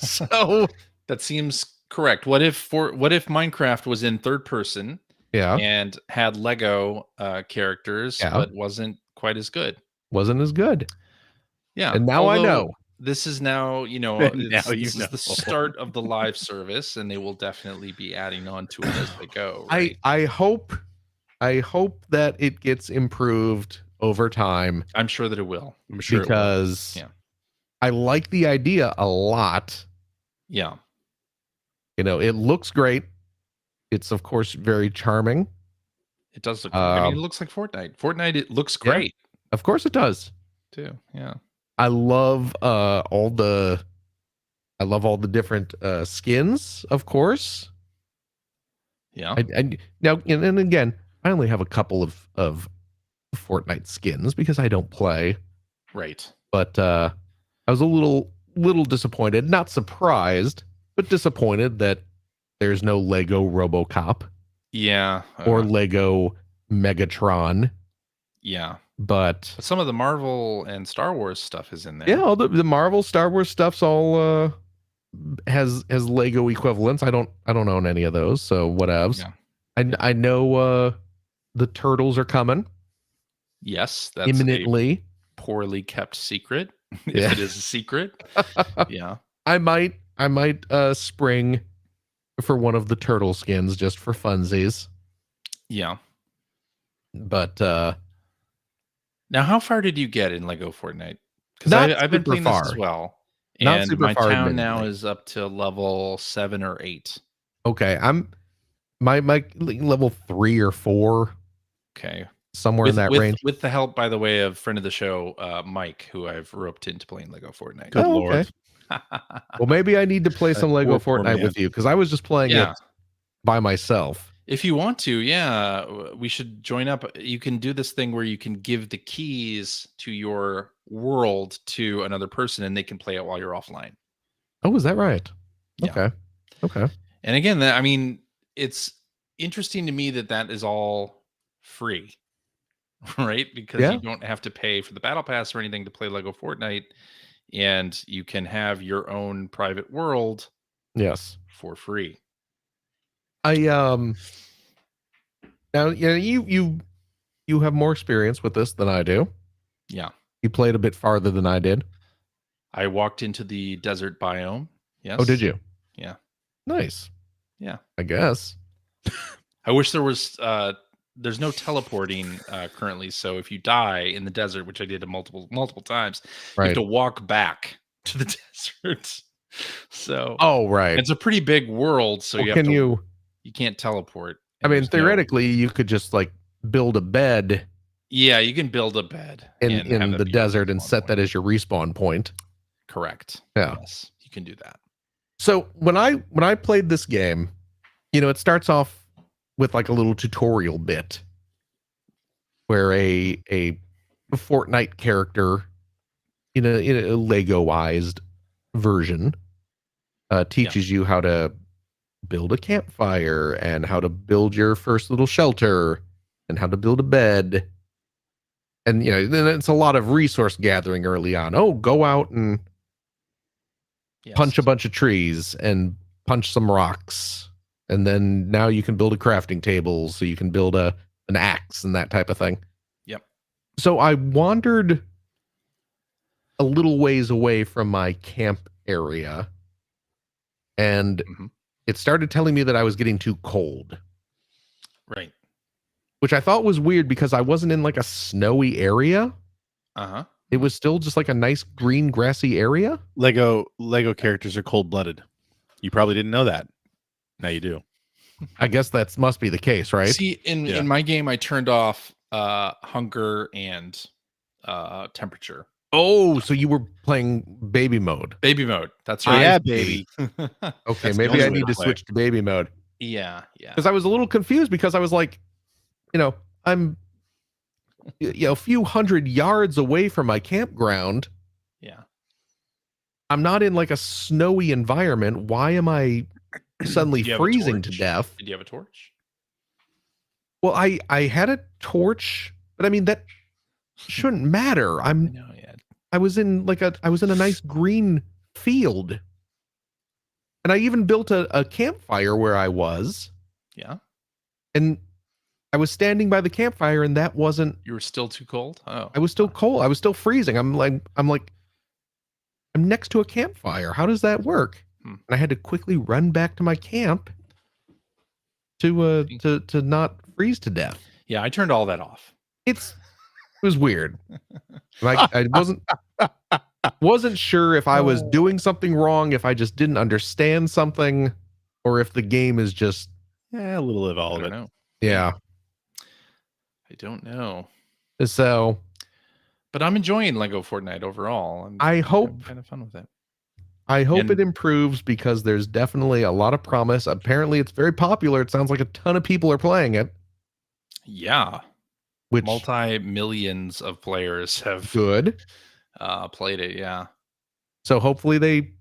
So that seems correct. What if Minecraft was in third person and had Lego characters but wasn't quite as good? Wasn't as good. Yeah. And now I know. This is now, this is the start of the live service, and they will definitely be adding on to it as they go. Right? I hope that it gets improved over time. I'm sure that it will. I'm sure because I like the idea a lot. Yeah. It looks great. It's of course very charming. It does look I mean, it looks like Fortnite. It looks great. Of course it does. Too. Yeah. I love all the different skins, of course. Yeah. Now and again, I only have a couple of Fortnite skins because I don't play. Right. But I was a little disappointed, not surprised, but disappointed that there's no Lego RoboCop. Yeah. Or Lego Megatron. Yeah. But some of the Marvel and Star Wars stuff is in there. Yeah, all the Marvel Star Wars stuff's all has Lego equivalents. I don't own any of those, so whatevs. Yeah. I know the Turtles are coming. Yes, that's imminently. A poorly kept secret. If it is a secret. Yeah. I might spring for one of the turtle skins just for funsies. Yeah. But now, how far did you get in Lego Fortnite? Because I've been playing this as well. And my town now is up to level 7 or 8. Okay. I'm my level 3 or 4. Okay. Somewhere in that range. With the help, by the way, of friend of the show, Mike, who I've roped into playing Lego Fortnite. Good Lord. Well, maybe I need to play some Lego Fortnite with you, because I was just playing it by myself. If you want to, we should join up. You can do this thing where you can give the keys to your world to another person, and they can play it while you're offline. Oh, is that right? Yeah. Okay. And again, I mean, it's interesting to me that is all free, right? Because you don't have to pay for the battle pass or anything to play Lego Fortnite. and you can have your own private world. Yes, for free. Now you have more experience with this than I do. Yeah, you played a bit farther than I did. I walked into the desert biome. Yes. Oh, did you? Yeah. Nice. Yeah. I guess. I wish there was. There's no teleporting currently, so if you die in the desert, which I did multiple times, you have to walk back to the desert. So. Oh, right. It's a pretty big world, so you can't teleport. I mean, theoretically, you could just like build a bed. Yeah, you can build a bed in the desert and set that as your respawn point. Correct. Yeah. Yes, you can do that. So when I played this game, it starts off with like a little tutorial bit where a Fortnite character in a Legoized version teaches you how to build a campfire and how to build your first little shelter and how to build a bed. And, then it's a lot of resource gathering early on. Oh, go out and punch a bunch of trees and punch some rocks. And then now you can build a crafting table so you can build an axe and that type of thing. Yep. So I wandered a little ways away from my camp area and it started telling me that I was getting too cold. Right. Which I thought was weird because I wasn't in like a snowy area. Uh-huh. It was still just like a nice green grassy area. Lego characters are cold-blooded. You probably didn't know that. Now you do. I guess that must be the case, right? See, in my game, I turned off hunger and temperature. Oh, so you were playing baby mode. Baby mode. That's right. Yeah, baby. Okay, maybe I need to switch to baby mode. Yeah. Because I was a little confused because I was like, I'm a few hundred yards away from my campground. Yeah. I'm not in like a snowy environment. Why am I suddenly freezing to death? Did you have a torch? Well, I had a torch, but I mean that shouldn't matter. I was in a nice green field. And I even built a campfire where I was. Yeah. And I was standing by the campfire and that wasn't. You were still too cold? Oh. I was still cold. I was still freezing. I'm next to a campfire. How does that work? And I had to quickly run back to my camp to not freeze to death. Yeah, I turned all that off. It was weird. Like I wasn't sure if I was doing something wrong, if I just didn't understand something, or if the game is just a little of all of it. Know. Yeah. I don't know. So, but I'm enjoying Lego Fortnite overall. I hope I'm kind of fun with it. I hope it improves because there's definitely a lot of promise. Apparently, it's very popular. It sounds like a ton of people are playing it. Yeah. Which multi-millions of players have played it. Yeah. So hopefully they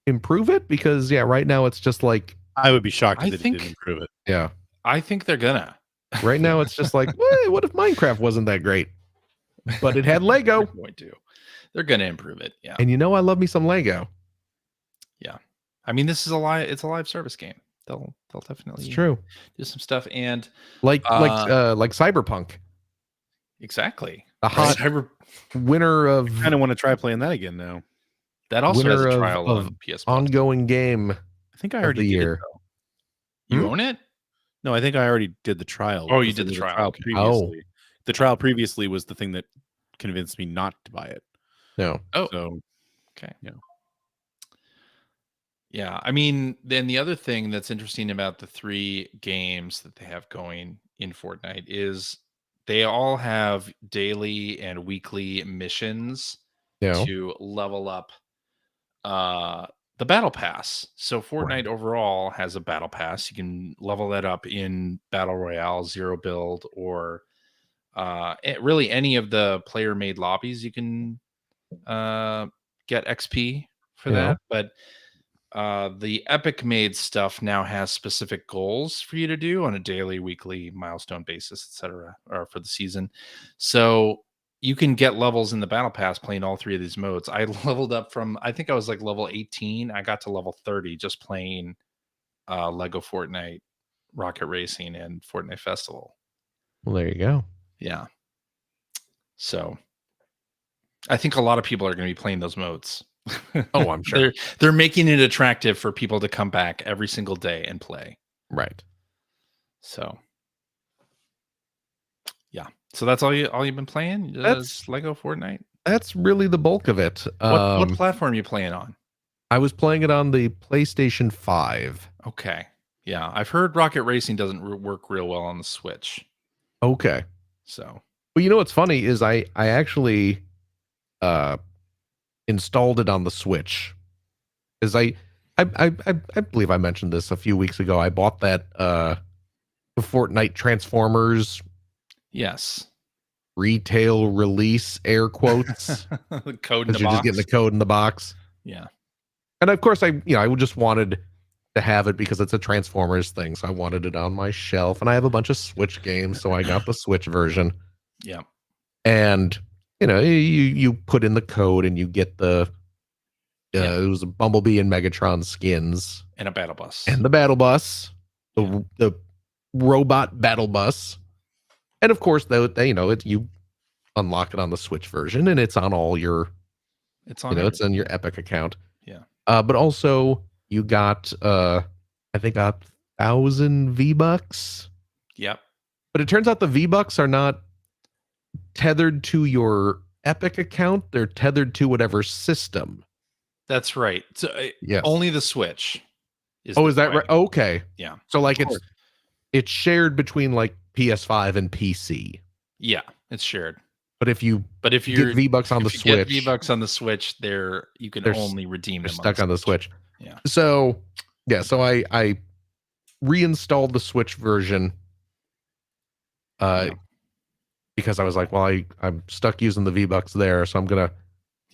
improve it because right now it's just like I would be shocked if they didn't improve it. Yeah. I think they're gonna. Right now it's just like, what if Minecraft wasn't that great? But it had Lego. They're gonna improve it. Yeah. And I love me some Lego. Yeah. I mean, it's a live service game. They'll definitely do some stuff and like Cyberpunk. Exactly. The hot winner of I kind of want to try playing that again now. That also has a trial on PS Plus. Ongoing game. I think I already did it, though. You own it? No, I think I already did the trial. Oh, you did the trial previously. The trial previously was the thing that convinced me not to buy it. No. Oh. So, okay. Yeah. Yeah. I mean, then the other thing that's interesting about the 3 games that they have going in Fortnite is they all have daily and weekly missions to level up the battle pass. So Fortnite overall has a battle pass. You can level that up in Battle Royale, Zero Build, or really any of the player-made lobbies. You can get XP for that. But the Epic made stuff now has specific goals for you to do on a daily, weekly, milestone basis, etc., or for the season. So you can get levels in the battle pass playing all 3 of these modes. I leveled up from, I think I was like level 18. I got to level 30 just playing Lego Fortnite, Rocket Racing, and Fortnite Festival. Well, there you go. Yeah. So I think a lot of people are going to be playing those modes. Oh, I'm sure. They're making it attractive for people to come back every single day and play. Right. So yeah. So that's all you've been playing? That's Lego Fortnite? That's really the bulk of it. What platform are you playing on? I was playing it on the PlayStation 5. Okay. Yeah, I've heard Rocket Racing doesn't work real well on the Switch. Okay. So, well, you know what's funny is I actually installed it on the Switch. Is I believe I mentioned this a few weeks ago. I bought that the Fortnite Transformers. Yes. Retail release, air quotes. The code in the box. You're just getting the code in the box. Yeah. And of course, I just wanted to have it because it's a Transformers thing. So I wanted it on my shelf. And I have a bunch of Switch games. So I got the Switch version. Yeah. And, you put in the code and you get the, it was a Bumblebee and Megatron skins. And a battle bus. And the battle bus. The robot battle bus. And of course, you unlock it on the Switch version, and it's on all your, it's on your Epic account. Yeah. But also you got, I think 1,000 V-Bucks. Yep. But it turns out the V-Bucks are not tethered to your Epic account; they're tethered to whatever system. That's right. So yes. Only the Switch. Is that right? Okay. Yeah. So like it's shared between like PS5 and PC. Yeah, it's shared. But if you get V-Bucks on the Switch, get V-Bucks on the Switch, you can only redeem them. Stuck on the Switch. Yeah. So I reinstalled the Switch version. Because I was like, well, I'm stuck using the V-Bucks there, so I'm gonna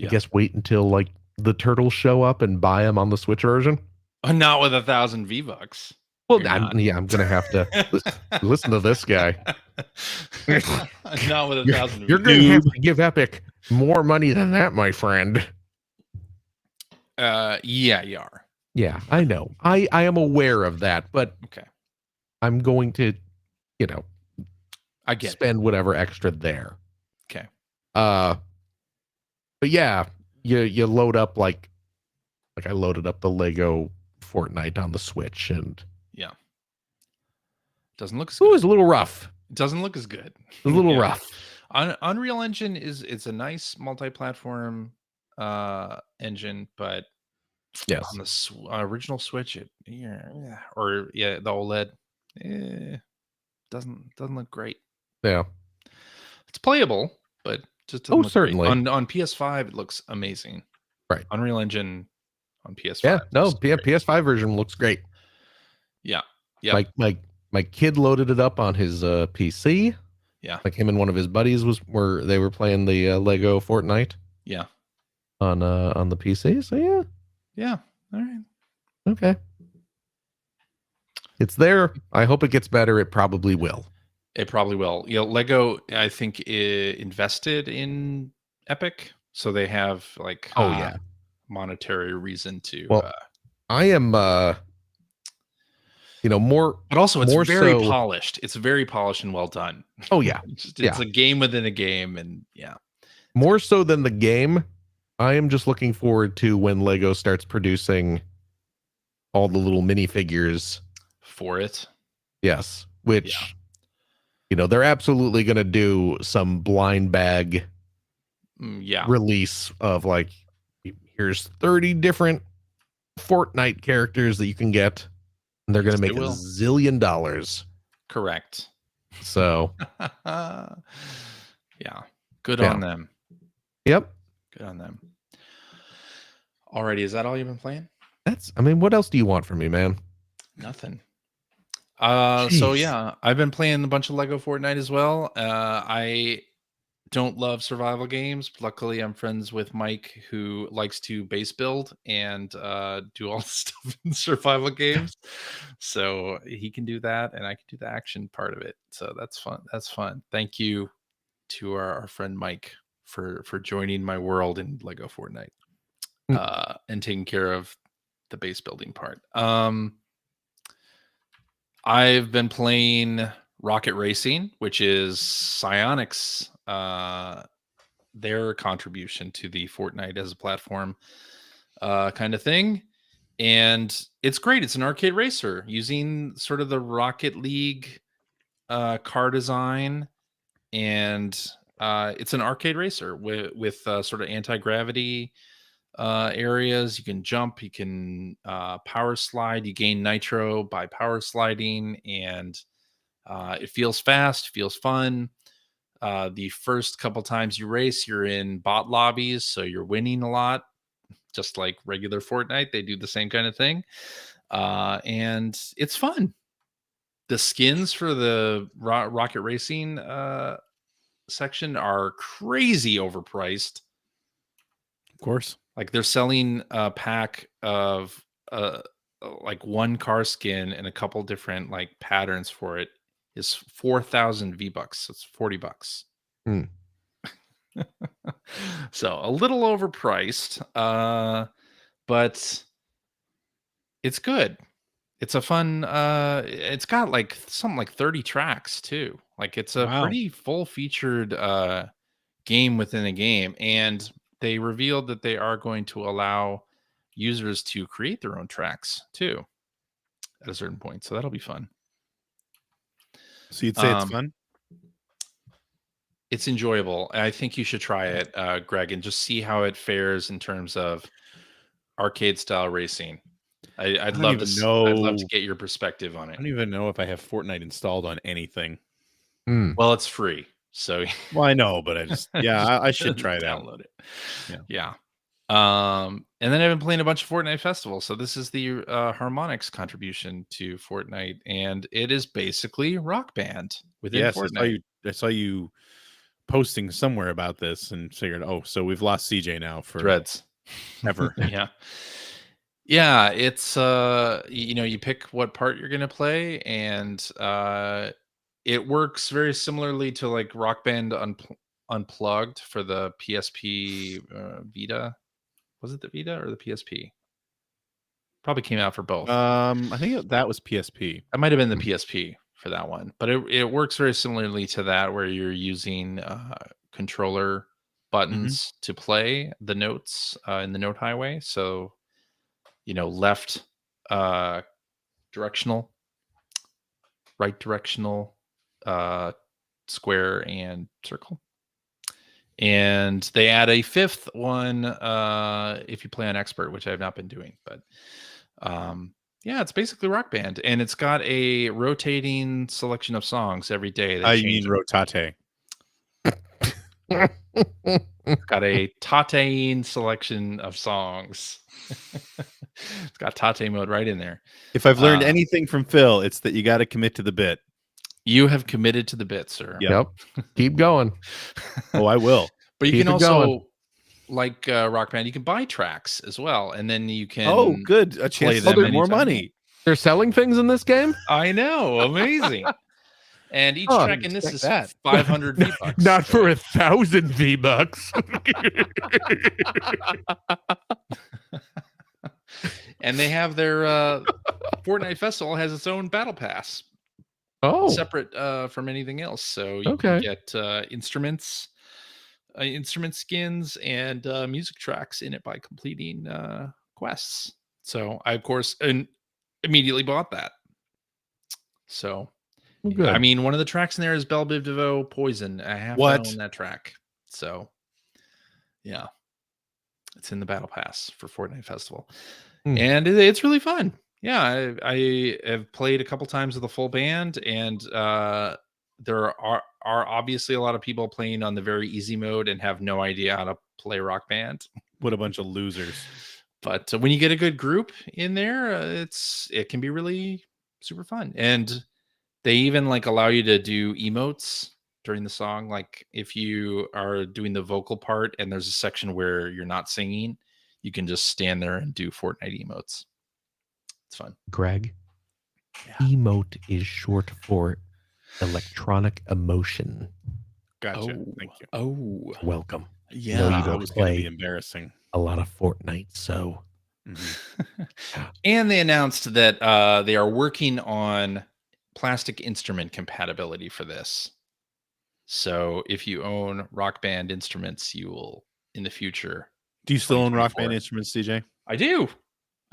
I guess wait until like the turtles show up and buy them on the Switch version. Not with 1,000 V-Bucks. Well, I'm gonna have to listen to this guy. Not with 1,000. You're gonna have to give Epic more money than that, my friend. Yeah, you are. Yeah, I know. I am aware of that, but okay, I'm going to, I get spend whatever extra there. Okay. But yeah, you load up like I loaded up the Lego Fortnite on the Switch, and doesn't look as good. It was a little rough. It doesn't look as good. A little rough. Unreal Engine it's a nice multi-platform engine, but yes, on the original Switch, the OLED doesn't look great. Yeah, it's playable, but just doesn't look certainly great. On PS5 it looks amazing. Right, Unreal Engine on PS5. Yeah, no, PS5 version looks great. Yeah, yeah. My kid loaded it up on his PC. Yeah, like him and one of his buddies were playing the Lego Fortnite. Yeah, on the PC. So yeah. All right. Okay. It's there. I hope it gets better. It probably will. It probably will. Lego, I think, invested in Epic, so they have like monetary reason to. Well, I am. More, but also it's very polished. It's very polished and well done. Oh yeah, it's a game within a game, and more so than the game. I am just looking forward to when Lego starts producing all the little minifigures for it. Yes, which they're absolutely going to do some blind bag release of like, here's 30 different Fortnite characters that you can get, and they're going to make $1 zillion. Correct. So good on them. Yep, good on them. Alrighty, is that all you've been playing? What else do you want from me, man? Nothing. So I've been playing a bunch of Lego Fortnite as well. I don't love survival games. Luckily, I'm friends with Mike, who likes to base build and do all the stuff in survival games. So he can do that, and I can do the action part of it. So that's fun. Thank you, to our friend Mike for joining my world in Lego Fortnite and taking care of the base building part. I've been playing Rocket Racing, which is Psyonix, their contribution to the Fortnite as a platform kind of thing. And it's great. It's an arcade racer using sort of the Rocket League car design. And it's an arcade racer with sort of anti-gravity areas. You can jump, you can power slide, you gain nitro by power sliding, and it feels fast, feels fun. The first couple times you race, you're in bot lobbies, so you're winning a lot, just like regular Fortnite. They do the same kind of thing, and it's fun. The skins for the Rocket Racing section are crazy overpriced. Of course. Like they're selling a pack of like one car skin and a couple different like patterns for it is 4,000 V-bucks. It's $40. So a little overpriced, but it's good. It's a fun it's got like something like 30 tracks too. Like it's a pretty full featured game within a game, and they revealed that they are going to allow users to create their own tracks too at a certain point. So that'll be fun. So you'd say it's fun? It's enjoyable. I think you should try it, Greg, and just see how it fares in terms of arcade style racing. I'd love to get your perspective on it. I don't even know if I have Fortnite installed on anything. Well, it's free. So well, I know, but I should try it out. Download it. Yeah. And then I've been playing a bunch of Fortnite festivals. So this is the Harmonix contribution to Fortnite, and it is basically Rock Band within Fortnite. I saw you posting somewhere about this and figured, so we've lost CJ now for Dreads ever. Yeah, it's you pick what part you're gonna play, and it works very similarly to like Rock Band Unplugged for the PSP Vita. Was it the Vita or the PSP? Probably came out for both. I think that was PSP. It might have been the PSP for that one, but it works very similarly to that, where you're using controller buttons to play the notes in the note highway. So, left directional, right directional, square, and circle. And they add a fifth one if you play on expert, which I have not been doing. But it's basically Rock Band, and it's got a rotating selection of songs every day. I mean rotate. It's got a tateing selection of songs. It's got tate mode right in there. If I've learned anything from Phil, it's that you got to commit to the bit. You have committed to the bit, sir. Yep. Keep going. Oh, I will. But you can also, like Rock Band, you can buy tracks as well, and then you can. Oh, good! A chance to make more money. They're selling things in this game. I know, amazing. And each track in this is 500 V-bucks. Not for 1,000 V-bucks. And they have their Fortnite Festival has its own battle pass. Separate from anything else. So you can get instrument skins and music tracks in it by completing quests. So I, of course, immediately bought that. So, good. I mean, one of the tracks in there is Belle Biv DeVoe Poison. I have to own that track. So, yeah, it's in the battle pass for Fortnite Festival. And it's really fun. Yeah, I have played a couple times with the full band, and there are obviously a lot of people playing on the very easy mode and have no idea how to play Rock Band. What a bunch of losers. But when you get a good group in there, it can be really super fun. And they even like allow you to do emotes during the song. Like if you are doing the vocal part and there's a section where you're not singing, you can just stand there and do Fortnite emotes. It's fun. Greg, emote is short for electronic emotion. Gotcha. Thank you. Oh, welcome. yeah. No, you That don't was going to play be embarrassing. a lot of Fortnite, so. And they announced that they are working on plastic instrument compatibility for this. So if you own Rock Band instruments, you will in the future. Do you still own Rock 2024. Band instruments, CJ? I do.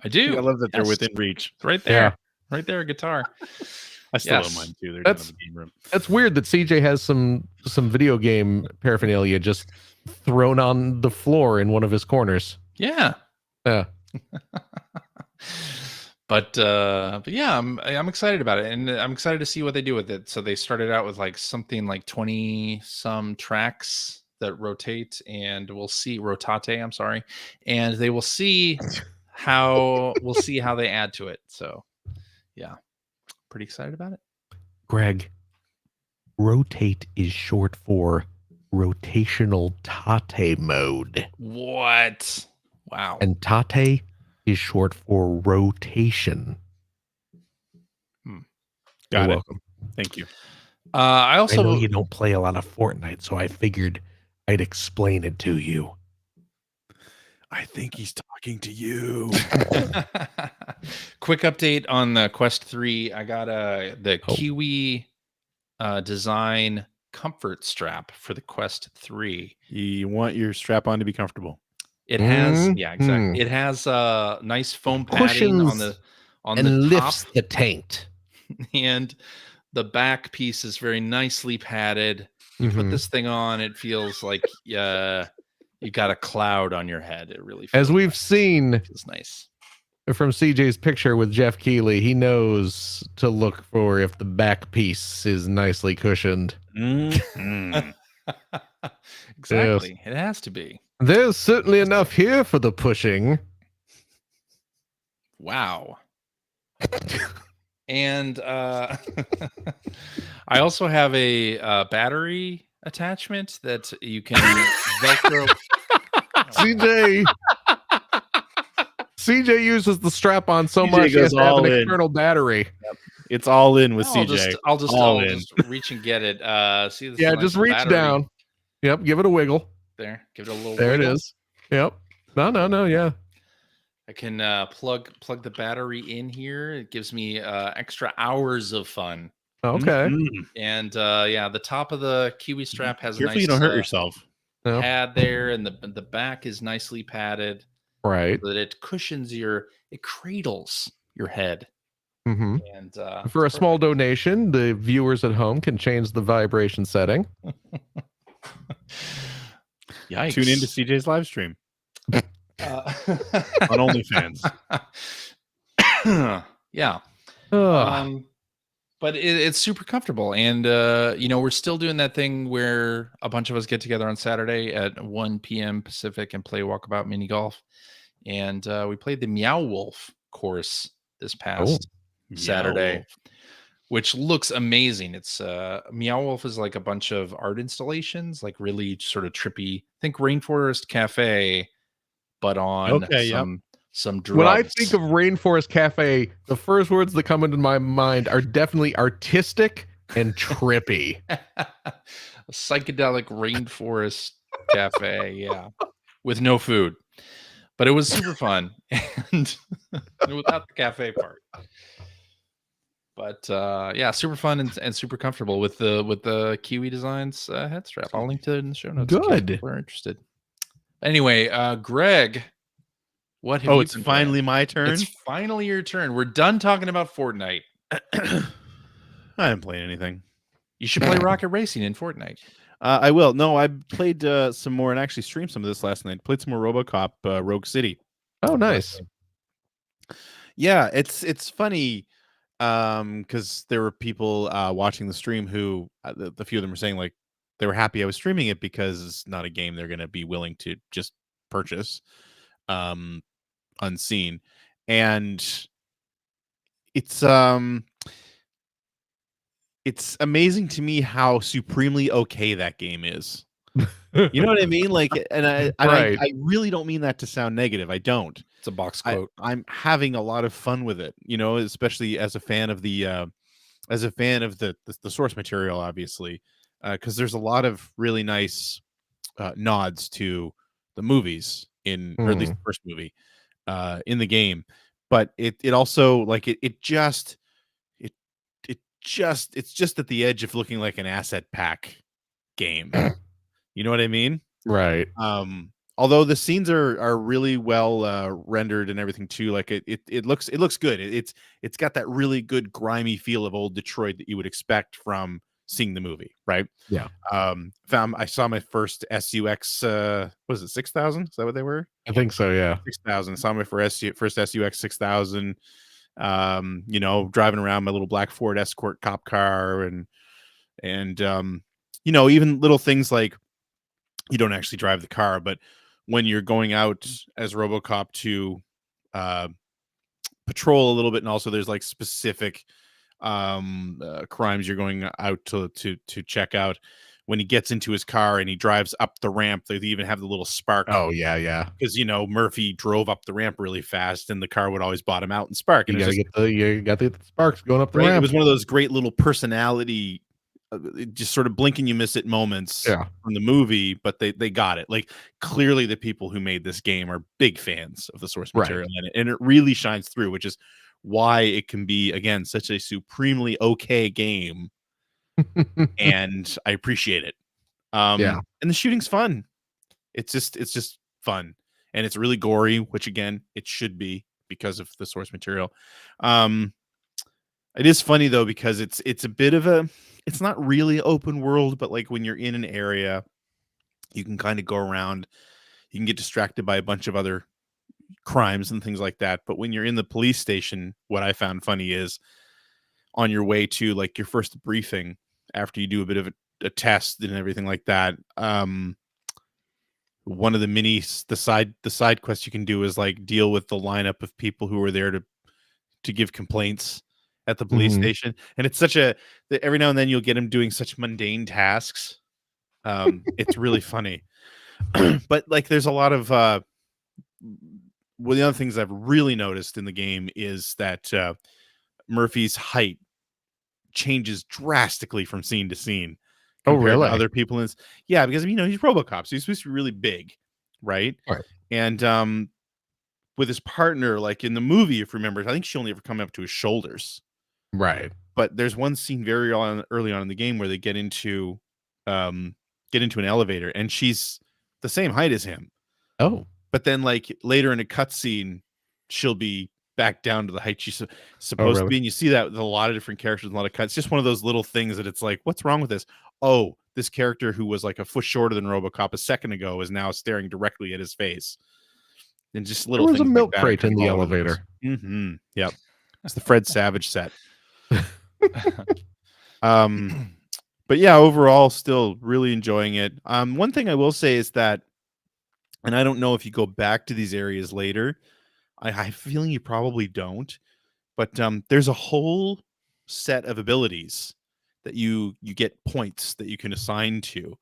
I I love that they're within reach. It's right there. Right there, guitar. I still own mine too. They're down in the game room. That's weird that CJ has some video game paraphernalia just thrown on the floor in one of his corners. Yeah. Yeah. But yeah, I'm excited about it, and I'm excited to see what they do with it. So they started out with like something like 20 some tracks that rotate, and rotate. I'm sorry, and they will see how they add to it. So yeah, pretty excited about it. Greg, rotate is short for rotational tate mode. What? Wow. And tate is short for rotation. Got You're it. welcome. Thank you. I also know you don't play a lot of Fortnite, so I figured I'd explain it to you. I think he's talking to you. Quick update on the Quest 3. I got the Kiwi design comfort strap for the Quest 3. You want your strap on to be comfortable. It has, yeah, exactly. It has nice foam padding on the lifts top. the taint. And the back piece is very nicely padded. You put this thing on, it feels like you got a cloud on your head. It really feels as we've seen. It's nice. From CJ's picture with Jeff Keighley, he knows to look for if the back piece is nicely cushioned. Exactly. Yes. It has to be. There's certainly enough here for the pushing. Wow. And I also have a battery attachment that you can Velcro. CJ uses the strap on so much he has to have an external battery. Yep. It's all in with CJ. I'll just reach and get it. See this? Yeah, just reach battery down. Yep, give it a wiggle. There, give it a little. There wiggle. It is. Yep. No. Yeah. I can plug the battery in here. It gives me extra hours of fun. Okay. And yeah, the top of the Kiwi strap has Careful a nice. You don't hurt yourself. Pad there, and the back is nicely padded. Right. So that it cushions it cradles your head. Mm-hmm. And for a small donation, the viewers at home can change the vibration setting. Yikes. Tune into CJ's live stream on OnlyFans. Yeah. But it's super comfortable. And, we're still doing that thing where a bunch of us get together on Saturday at 1 p.m. Pacific and play Walkabout Mini Golf. And we played the Meow Wolf course this past Saturday, which looks amazing. It's Meow Wolf is like a bunch of art installations, like really sort of trippy. Think Rainforest Cafe, but on some drugs. When I think of Rainforest Cafe, the first words that come into my mind are definitely artistic and trippy. A psychedelic Rainforest Cafe, yeah, with no food. But it was super fun, and without the cafe part. But yeah, super fun and super comfortable with the Kiwi Designs head strap. I'll link to it in the show notes. Good. If we're interested. Anyway, Greg, what have you it's finally playing? My turn. It's finally your turn. We're done talking about Fortnite. I haven't played anything. You should play Rocket Racing in Fortnite. I will. No, I played some more and actually streamed some of this last night. Played some more RoboCop Rogue City. Oh, nice. Yeah, it's funny because there were people watching the stream who the few of them were saying like they were happy I was streaming it because it's not a game they're going to be willing to just purchase unseen, and it's amazing to me how supremely okay that game is. You know what I mean? Like, I really don't mean that to sound negative. I don't. It's a box quote. I'm having a lot of fun with it, especially as a fan of the source material, obviously. because there's a lot of really nice nods to the movies or at least the first movie in the game, but it also like it's just at the edge of looking like an asset pack game. You know what I mean? Right. Although the scenes are really well rendered and everything too, like it looks good. It's got that really good grimy feel of old Detroit that you would expect from seeing the movie, right? Yeah. I saw my first SUX. Was it 6000? Is that what they were? I think so. Yeah. 6000. Saw my first SUX 6000. You know, driving around my little black Ford Escort cop car, and you know, even little things like you don't actually drive the car, but when you're going out as RoboCop to patrol a little bit, and also there's like specific crimes you're going out to check out. When he gets into his car and he drives up the ramp, they even have the little spark. Oh yeah. Because you know Murphy drove up the ramp really fast, and the car would always bottom out and spark. And you got the sparks going up the right? ramp. It was one of those great little personality, just sort of blink and you miss it moments from the movie, but they got it. Like clearly, the people who made this game are big fans of the source material, and it really shines through, which is why it can be again such a supremely okay game. And I appreciate it. And the shooting's fun. It's just fun, and it's really gory, which again it should be because of the source material. It is funny though, because it's a bit of it's not really open world, but like when you're in an area, you can kind of go around, you can get distracted by a bunch of other crimes and things like that. But when you're in the police station, what I found funny is on your way to like your first briefing, after you do a bit of a test and everything like that, one of the side quests you can do is like deal with the lineup of people who are there to give complaints at the police station. And it's every now and then you'll get him doing such mundane tasks. It's really funny. But like there's a lot of one of the other things I've really noticed in the game is that Murphy's height changes drastically from scene to scene. Oh, really? To other people because you know he's RoboCop, so he's supposed to be really big, right? And with his partner, like in the movie, if you remember, I think she only ever come up to his shoulders, right? But there's one scene very early on in the game where they get into an elevator, and she's the same height as him. Oh, but then like later in a cutscene, she'll be back down to the height she's supposed to be. And you see that with a lot of different characters, a lot of cuts. Just one of those little things that it's like, what's wrong with this? Oh, this character who was like a foot shorter than RoboCop a second ago is now staring directly at his face. And just little things. There was a milk like crate in the elevator. Yep. It's the Fred Savage set. But yeah, overall, still really enjoying it. One thing I will say is that, and I don't know if you go back to these areas later, I have a feeling you probably don't, but there's a whole set of abilities that you get points that you can assign to.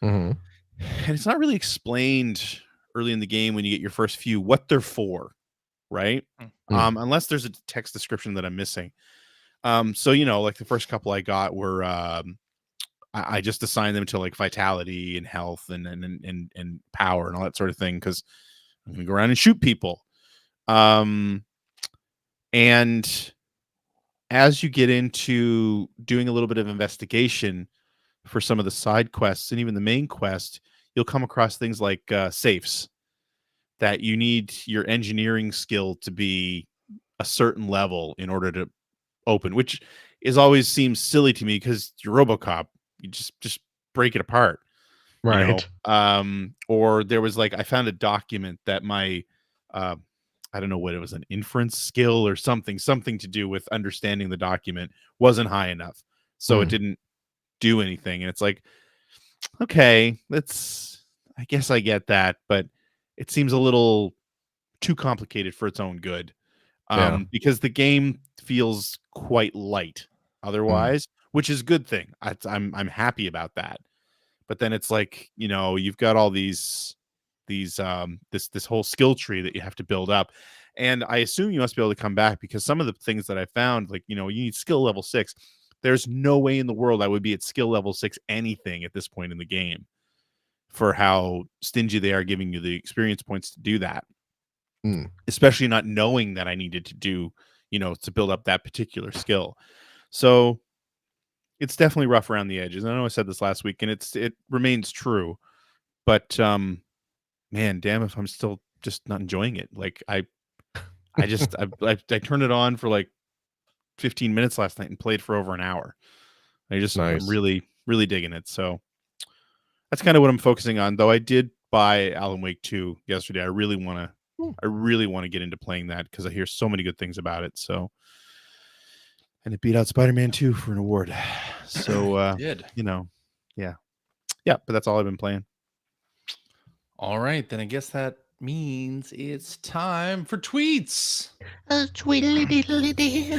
And it's not really explained early in the game when you get your first few what they're for, right? Unless there's a text description that I'm missing. So you know, like the first couple I got were I just assigned them to like vitality and health and power and all that sort of thing, because I'm gonna go around and shoot people. And as you get into doing a little bit of investigation for some of the side quests and even the main quest, you'll come across things like safes that you need your engineering skill to be a certain level in order to open, which is always seems silly to me because you're RoboCop, you just break it apart, right? You know? Or there was like I found a document that my I don't know what it was, an inference skill or something to do with understanding the document wasn't high enough, so it didn't do anything. And it's like, okay, I guess I get that, but it seems a little too complicated for its own good. Because the game feels quite light otherwise, which is a good thing. I'm happy about that. But then it's like, you know, you've got all this whole skill tree that you have to build up. And I assume you must be able to come back, because some of the things that I found, like, you know, you need skill level 6, There's no way in the world I would be at skill level 6 anything at this point in the game for how stingy they are giving you the experience points to do that. Especially not knowing that I needed to do, to build up that particular skill. So it's definitely rough around the edges. I know I said this last week, and it remains true. But man, damn if I'm still just not enjoying it. Like I turned it on for like 15 minutes last night and played for over an hour. I'm really, really digging it. So that's kind of what I'm focusing on. Though I did buy Alan Wake 2 yesterday. I really want to get into playing that because I hear so many good things about it. So, and it beat out Spider-Man 2 for an award. So, yeah. But that's all I've been playing. All right, then I guess that means it's time for tweets. Tweedly-diddly-dee.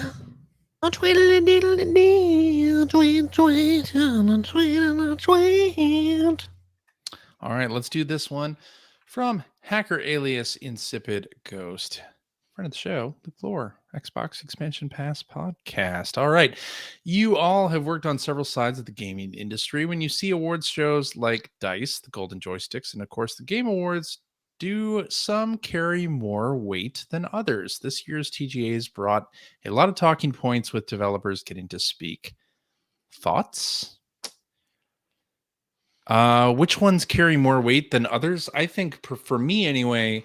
Tweedly-diddly-dee. Tweet. All right, let's do this one from Hacker Alias Insipid Ghost. Friend of the show, Luke Lore, Xbox Expansion Pass podcast. All right. You all have worked on several sides of the gaming industry. When you see awards shows like DICE, the Golden Joysticks, and of course the Game Awards, do some carry more weight than others? This year's TGA's brought a lot of talking points with developers getting to speak. Thoughts? Which ones carry more weight than others? I think for me anyway,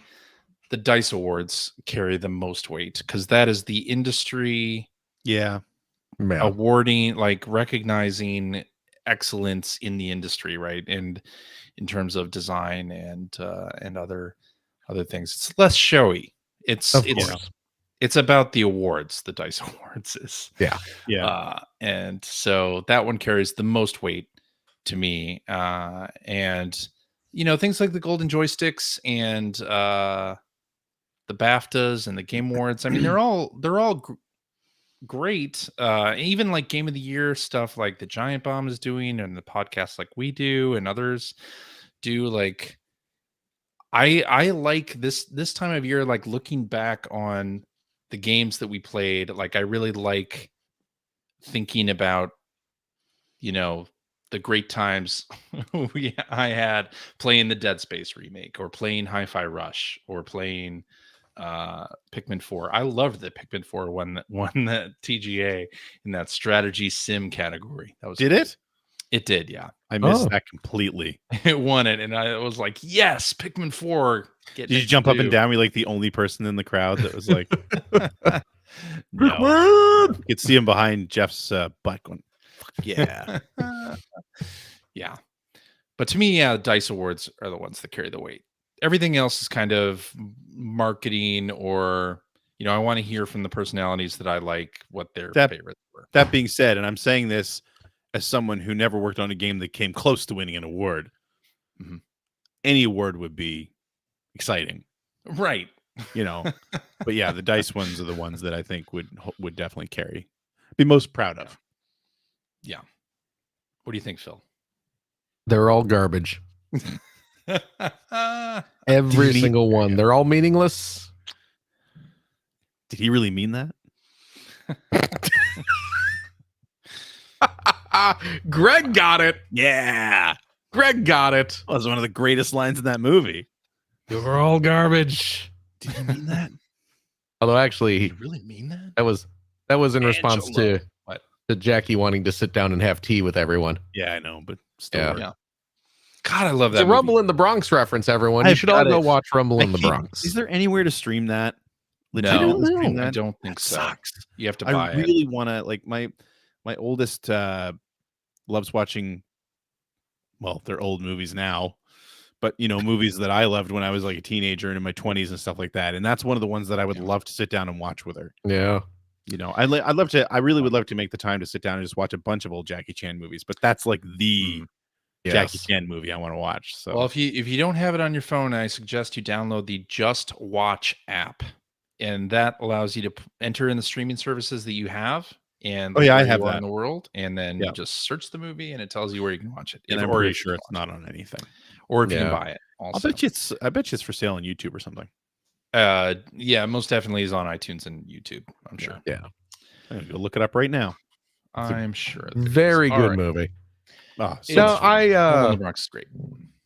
the DICE Awards carry the most weight because that is the industry awarding, like recognizing excellence in the industry, right? And in terms of design and other things, it's less showy. It's about the awards. The DICE Awards is and so that one carries the most weight to me. And things like the Golden Joysticks and the BAFTAs and the Game Awards. I mean, they're all great. Even like Game of the Year stuff, like the Giant Bomb is doing, and the podcasts like we do, and others do. Like, I like this time of year, like looking back on the games that we played. Like, I really like thinking about, the great times I had playing the Dead Space remake, or playing Hi-Fi Rush, or playing Pikmin 4. I loved that Pikmin 4 won that TGA in that strategy sim category. That was Did it? It did, yeah. I missed that completely. It won it, and I was like, yes, Pikmin 4. Did you jump up and down? Were you like the only person in the crowd that was like, no. You could see him behind Jeff's butt going, yeah. Yeah. But to me, DICE Awards are the ones that carry the weight. Everything else is kind of marketing, or I want to hear from the personalities that I like what their favorites were. That being said, and I'm saying this as someone who never worked on a game that came close to winning an award, any award would be exciting, right? But yeah, the DICE ones are the ones that I think would definitely be most proud of. Yeah. What do you think, Phil? They're all garbage. Every single one. They're all meaningless. Did he really mean that? Greg got it. Yeah. Greg got it. That was one of the greatest lines in that movie. You're all garbage. Did he mean that? Although actually, did he really mean that? That was in response to Jackie wanting to sit down and have tea with everyone. Yeah, I know, but still. Yeah. God, I love that. It's a Rumble in the Bronx reference, everyone. You should all go watch Rumble in the Bronx. Is there anywhere to stream that? No, I don't think so. Sucks. You have to buy it. I really want to, like, my oldest loves watching, well, they're old movies now, but movies that I loved when I was like a teenager and in my 20s and stuff like that. And that's one of the ones that I would love to sit down and watch with her. Yeah. I really would love to make the time to sit down and just watch a bunch of old Jackie Chan movies, but that's like the Jackie Chan movie I want to watch. So, well, if you don't have it on your phone, I suggest you download the Just Watch app, and that allows you to enter in the streaming services that you have. And I have that in the world, and then you just search the movie, and it tells you where you can watch it. And I'm pretty sure it's not on anything, or if you can buy it. Also, I bet you it's for sale on YouTube or something. Yeah, most definitely is on iTunes and YouTube. I'm sure. Yeah, I'm gonna go look it up right now. I'm sure. Very good movie. Oh, so the Bronx is great.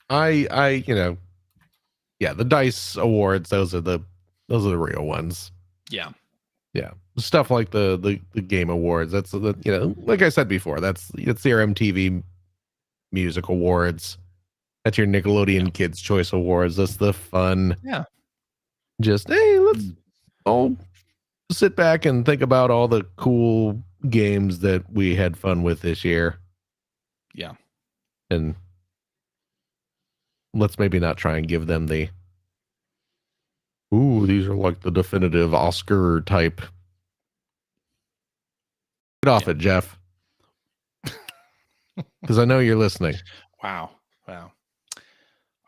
I yeah, the DICE awards, those are the real ones. Yeah. Yeah. Stuff like the game awards. That's the like I said before, it's your MTV Music Awards. That's your Nickelodeon Kids Choice Awards. That's the fun. Yeah. Just hey, let's all sit back and think about all the cool games that we had fun with this year. Yeah. And let's maybe not try and give them the these are like the definitive Oscar type. Get off it, Jeff. Because I know you're listening. Wow.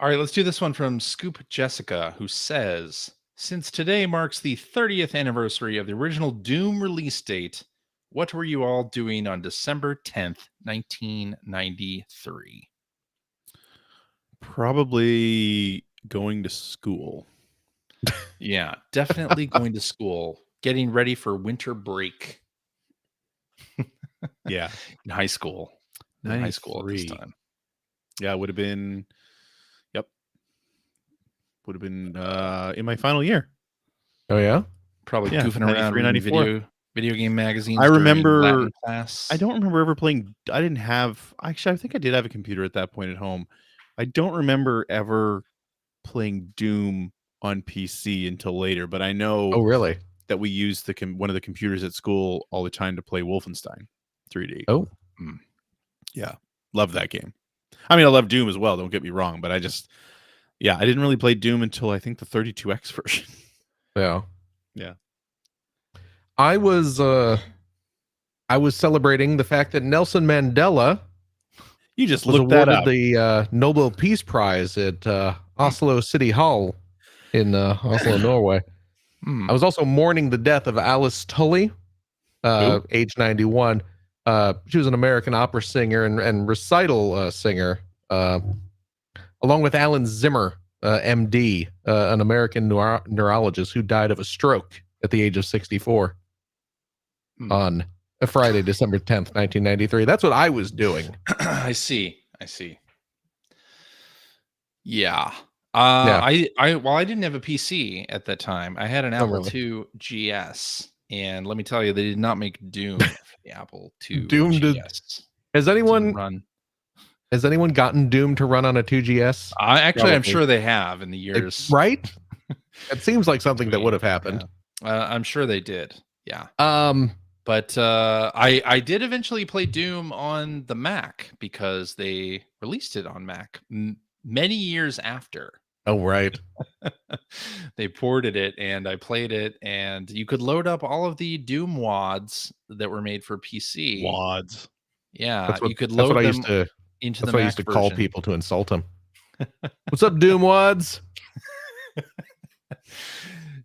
All right, let's do this one from Scoop Jessica, who says, since today marks the 30th anniversary of the original Doom release date, what were you all doing on December 10th, 1993? Probably going to school. Yeah, definitely going to school, getting ready for winter break. Yeah. In high school. In high school at this time. Yeah, it would have been in my final year. Oh yeah? Probably goofing around reading video game magazines. I remember Latin class. I don't remember ever playing. I think I did have a computer at that point at home. I don't remember ever playing Doom on PC until later, but I know really? That we used one of the computers at school all the time to play Wolfenstein 3D. Oh. Yeah. Love that game. I mean, I love Doom as well, don't get me wrong, but I didn't really play Doom until I think the 32X version. Yeah. Yeah. I was celebrating the fact that Nelson Mandela you just was looked that awarded up. the Nobel Peace Prize at Oslo City Hall in Oslo, Norway. I was also mourning the death of Alice Tully, age 91. She was an American opera singer and recital singer, along with Alan Zimmer, MD, an American neurologist who died of a stroke at the age of 64 on a Friday, December 10th, 1993. That's what I was doing. I see. Yeah. I didn't have a PC at that time. I had an Apple II GS, and let me tell you, they did not make Doom for the Apple II Doom GS. Has anyone gotten Doom to run on a 2GS? I'm sure they have in the years. Right? It seems like something that would have happened. Yeah. I'm sure they did. Yeah. But I did eventually play Doom on the Mac because they released it on Mac many years after. Oh, right. They ported it and I played it, and you could load up all of the Doom WADs that were made for PC. WADs. Yeah, you could load them into the Mac I used to call people to insult them. What's up, Doom WADs?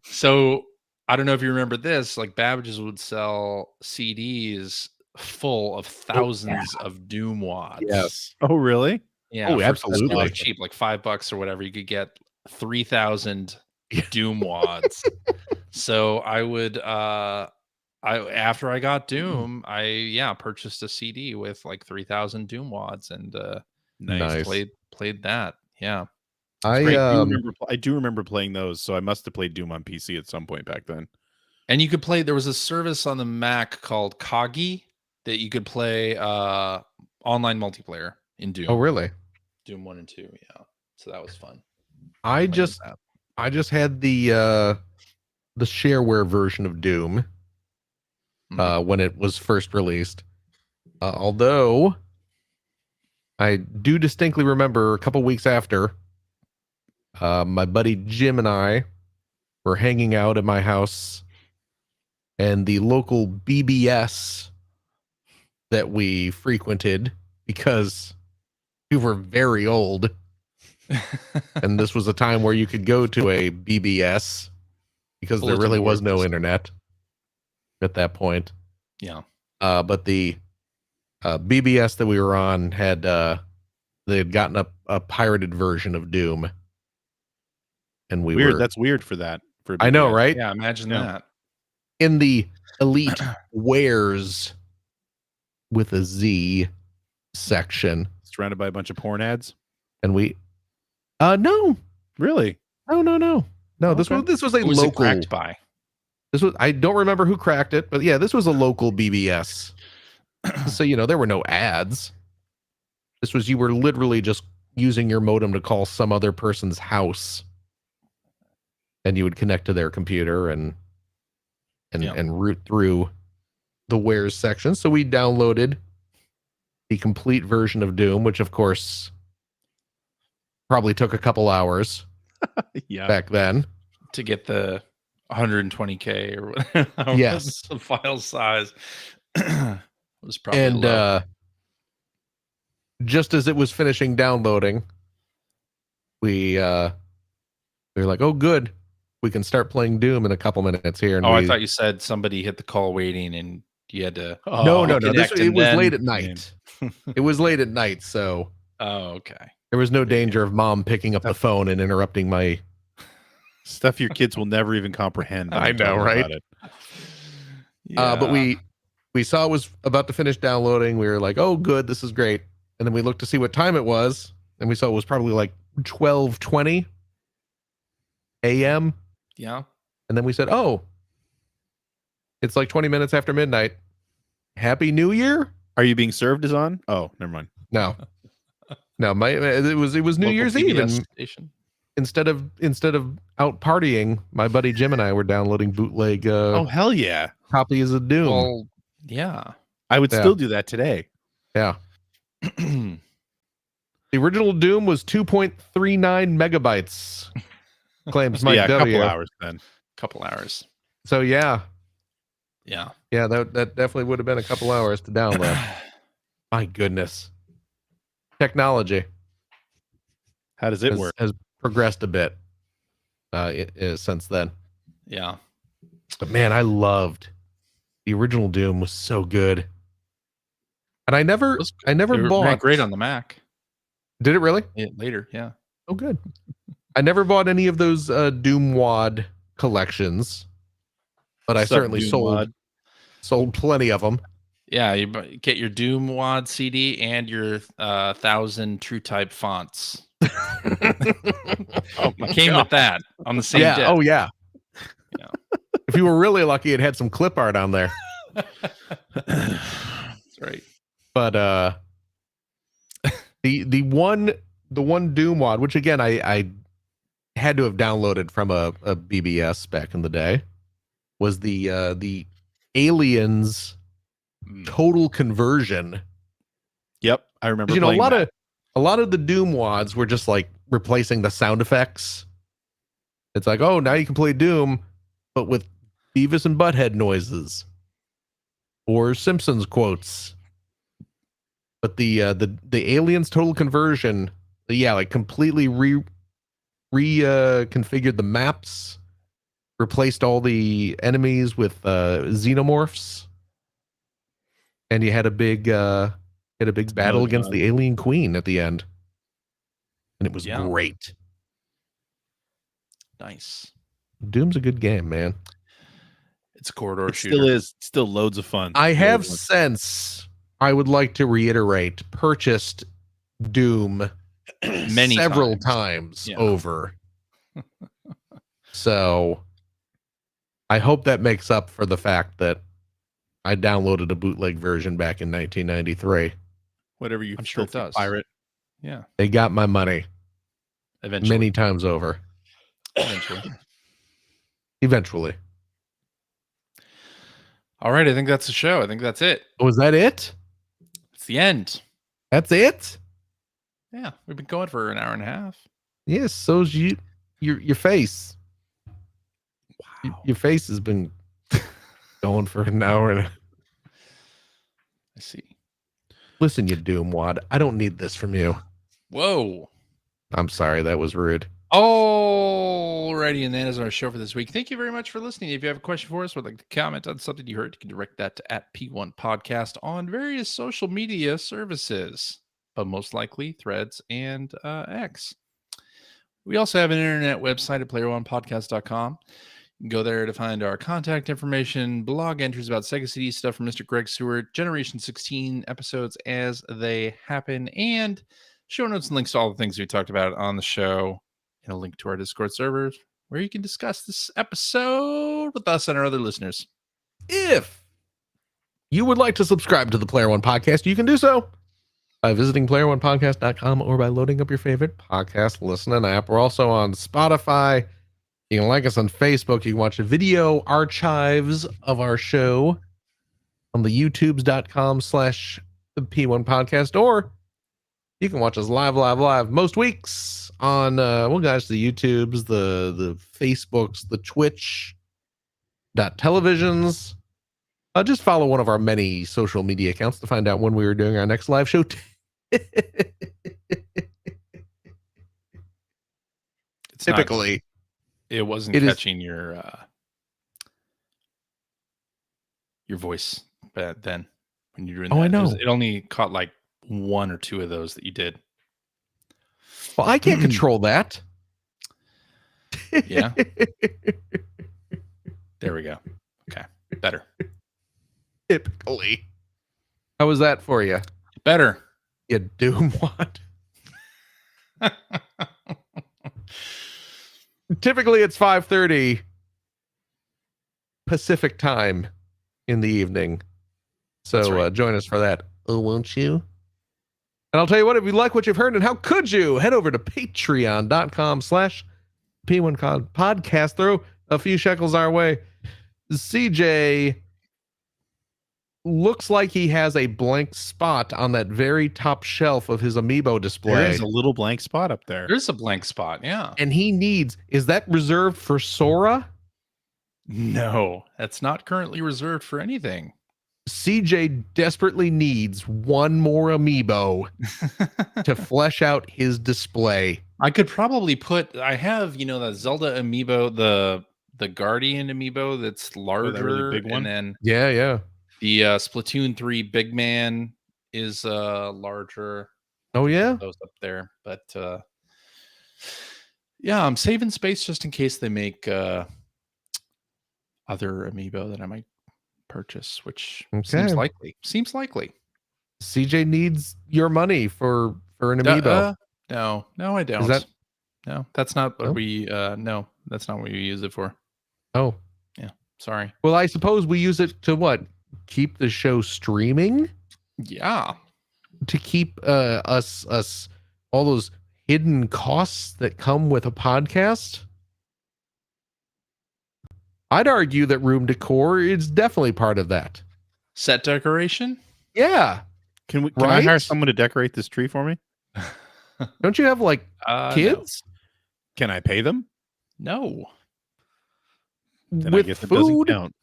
So I don't know if you remember this, like Babbage's would sell CDs full of thousands of Doom WADs. Yes. Oh, really? Yeah. Oh, absolutely. Cheap, like $5 or whatever. You could get 3,000 Doom WADs. So I would, after I got Doom, I purchased a CD with like 3,000 Doom WADs and nice. played that. Yeah. I do remember playing those, so I must have played Doom on PC at some point back then. And you could play. There was a service on the Mac called Kagi that you could play online multiplayer in Doom. Oh, really? Doom 1 and 2. Yeah, so that was fun. I just had the shareware version of Doom when it was first released. Although I do distinctly remember a couple weeks after. My buddy Jim and I were hanging out at my house, and the local BBS that we frequented because we were very old, and this was a time where you could go to a BBS because there really was no internet at that point. Yeah. But the BBS that we were on had they had gotten a pirated version of Doom. And that's weird for that. I know, right? Yeah, imagine that. In the Elite Wares with a Z section. Surrounded by a bunch of porn ads. And we, no, really, no. Okay. This was a Who was local. it cracked by? This was, I don't remember who cracked it, but yeah, this was a local BBS. So, there were no ads. This was, you were literally just using your modem to call some other person's house, and you would connect to their computer and root through the wares section. So we downloaded the complete version of Doom, which of course probably took a couple hours back then to get the 120K or whatever. Yes. The file size was probably and low. Just as it was finishing downloading, we were like, oh good, we can start playing Doom in a couple minutes here. And I thought you said somebody hit the call waiting and you had to no, it was late at night. It was late at night, so okay, there was no danger of mom picking up the phone and interrupting my stuff your kids will never even comprehend. I know, right? But we saw it was about to finish downloading. We were like, oh good, this is great. And then we looked to see what time it was, and we saw it was probably like 12:20 a.m. Yeah. And then we said, oh, it's like 20 minutes after midnight. Happy New Year. Are you being served is on? Oh, never mind. No, it was New Local Year's PBS Eve. And station. instead of out partying, my buddy Jim and I were downloading bootleg oh hell yeah, copies of Doom. Well, yeah. I would still do that today. Yeah. The original Doom was 2.39 megabytes. Claims Mike W. A couple hours then. Couple hours. So yeah, that definitely would have been a couple hours to download. My goodness, technology. How does it work? Has progressed a bit since then. Yeah, but man, I loved the original Doom. Was so good, and I never bought. Great on the Mac. Did it really? Later, yeah. Oh, good. I never bought any of those Doom Wad collections, but I certainly sold plenty of them. Yeah, you get your Doom Wad CD and your 1,000 True Type fonts. Came with that on the same day. Oh yeah. If you were really lucky, it had some clip art on there. That's right. But the one Doom Wad, which again I had to have downloaded from a BBS back in the day, was the Aliens Total Conversion. Yep, I remember. A lot of the Doom Wads were just like replacing the sound effects. It's like, oh, now you can play Doom, but with Beavis and Butthead noises or Simpsons quotes. But the Aliens Total Conversion, like completely reconfigured the maps, replaced all the enemies with xenomorphs, and you had a big battle against the Alien Queen at the end, and it was great. Nice. Doom's a good game, man. It's a corridor shooter. Still is. Still loads of fun. I have since, I would like to reiterate, purchased Doom several times over. So I hope that makes up for the fact that I downloaded a bootleg version back in 1993. Whatever you, I'm sure it does. Pirate. Yeah. They got my money. Eventually. Many times over. Eventually. All right. I think that's the show. I think that's it. Was that it? It's the end. That's it? Yeah. We've been going for an hour and a half. Yes. So's your face. Wow. Your face has been going for an hour and a... I see. Listen, you Doom Wad, I don't need this from you. Whoa. I'm sorry, that was rude. Alrighty, and that is our show for this week. Thank you very much for listening. If you have a question for us or would like to comment on something you heard, you can direct that to @P1 Podcast on various social media services, but most likely Threads and X. We also have an internet website at playeronepodcast.com. Go there to find our contact information, blog entries about Sega CD stuff from Mr. Greg Seward, Generation 16 episodes as they happen, and show notes and links to all the things we talked about on the show, and a link to our Discord servers where you can discuss this episode with us and our other listeners. If you would like to subscribe to the Player One Podcast, you can do so by visiting player1podcast.com or by loading up your favorite podcast listening app. We're also on Spotify. You can like us on Facebook. You can watch the video archives of our show on the youtubes.com/P1 podcast, or you can watch us live most weeks on, the YouTubes, the Facebooks, the Twitch, televisions. Just follow one of our many social media accounts to find out when we are doing our next live show. Typically. It wasn't catching your voice then when you were doing that. I know. It only caught like one or two of those that you did. Well, I can't control that. Yeah. There we go. Okay. Better. Typically. How was that for you? Better. You doomwad. Typically, it's 5:30 Pacific time in the evening. So right. Join us for that. Oh, won't you? And I'll tell you what, if you like what you've heard, and how could you, head over to patreon.com/P1 podcast. Throw a few shekels our way. CJ looks like he has a blank spot on that very top shelf of his amiibo display. There's a little blank spot up there. There's a blank spot, yeah. And he needs, is that reserved for Sora? No, that's not currently reserved for anything. CJ desperately needs one more amiibo to flesh out his display. I could probably I have, the Zelda amiibo, the Guardian amiibo that's larger, that really big one? And then Yeah. the Splatoon 3 Big Man is larger. Oh yeah, those up there, but yeah, I'm saving space just in case they make other amiibo that I might purchase, which seems likely. CJ needs your money for an amiibo. No, I don't. No, that's not what we. No, that's not what we use it for. Oh, yeah. Sorry. Well, I suppose we use it to what? Keep the show streaming? Yeah. To keep us all those hidden costs that come with a podcast? I'd argue that room decor is definitely part of that. Set decoration? Yeah. Can I hire someone to decorate this tree for me? Don't you have kids? No. Can I pay them? No. Then with I guess food it doesn't count.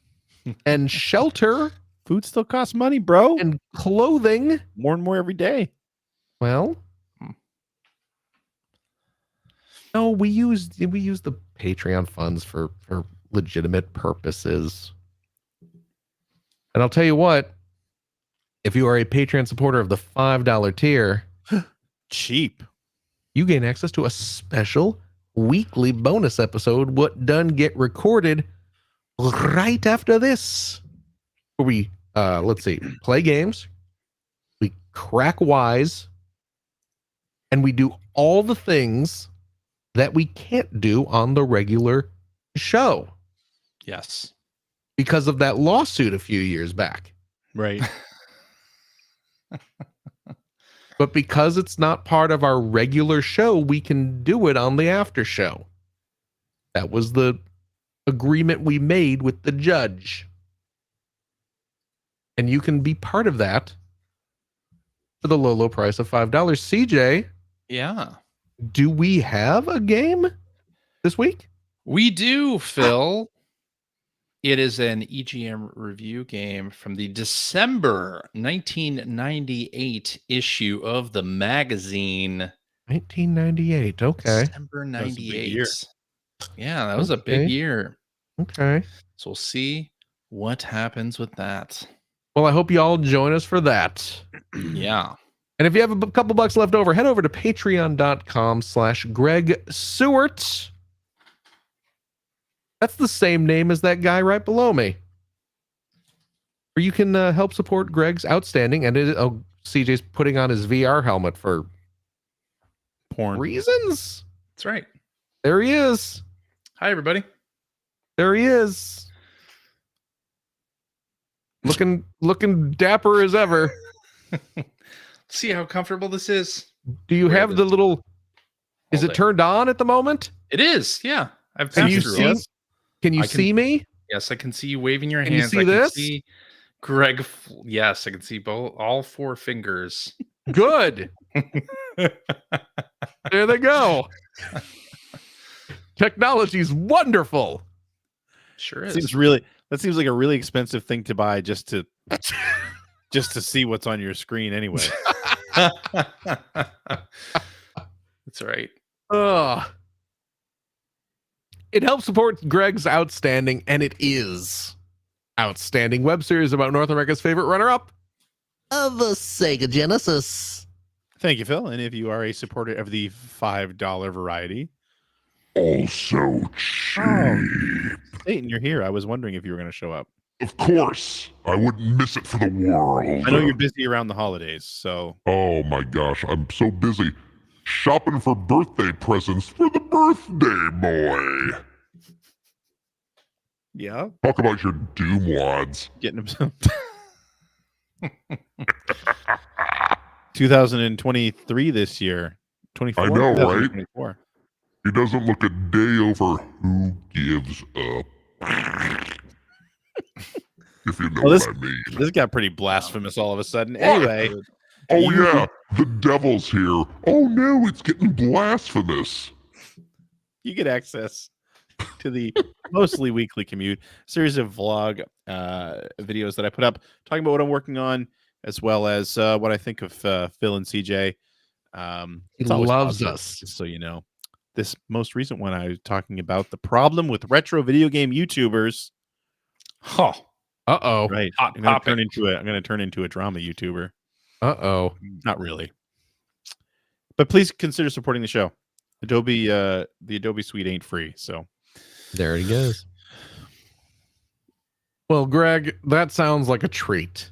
And shelter. Food still costs money, bro. And clothing. More and more every day. Well, no, we use the Patreon funds for legitimate purposes. And I'll tell you what, if you are a Patreon supporter of the $5 tier, cheap, you gain access to a special weekly bonus episode, what done get recorded right after this, where we play games, we crack wise, and we do all the things that we can't do on the regular show. Yes. Because of that lawsuit a few years back. Right. But because it's not part of our regular show, we can do it on the after show. That was the agreement we made with the judge. And you can be part of that for the low price of $5. CJ? Yeah. Do we have a game this week? We do, Phil. It is an EGM review game from the December 1998 issue of the magazine. 1998. Okay. December 98. Yeah, that was a big year. Okay. So we'll see what happens with that. Well, I hope you all join us for that. Yeah. And if you have a couple bucks left over, head over to patreon.com/Greg Seward. That's the same name as that guy right below me. Or you can help support Greg's outstanding, and CJ's putting on his VR helmet for porn reasons. That's right. There he is. Hi, everybody. There he is. Looking dapper as ever. See how comfortable this is? Do you have the little... Is it turned on at the moment? It is, yeah. Can you see me? Yes, I can see you waving your Can hands. You see I this? can see Greg. Yes, I can see all 4 fingers. Good. There they go. Technology's wonderful. Sure is. That seems like a really expensive thing to buy just to see what's on your screen anyway. That's right. It helps support Greg's outstanding, and it is outstanding web series about North America's favorite runner-up of the Sega Genesis. Thank you, Phil. And if you are a supporter of the $5 variety, also cheap. Peyton, you're here. I was wondering if you were going to show up. Of course. I wouldn't miss it for the world. I know you're busy around the holidays, so... Oh my gosh, I'm so busy shopping for birthday presents for the birthday boy. Yeah? Talk about your Doom wads. Getting him some... 2023 this year. 24? I know, right? He doesn't look a day over Who Gives Up. If you know what I mean. This got pretty blasphemous all of a sudden. Anyway. Oh, yeah. The devil's here. Oh, no, it's getting blasphemous. You get access to the mostly weekly commute series of vlog videos that I put up talking about what I'm working on, as well as what I think of Phil and CJ. He loves us. So you know. This most recent one, I was talking about the problem with retro video game YouTubers. Oh, right. I'm going to turn into a drama YouTuber. Not really. But please consider supporting the show. The Adobe Suite ain't free, so there he goes. Well, Greg, that sounds like a treat.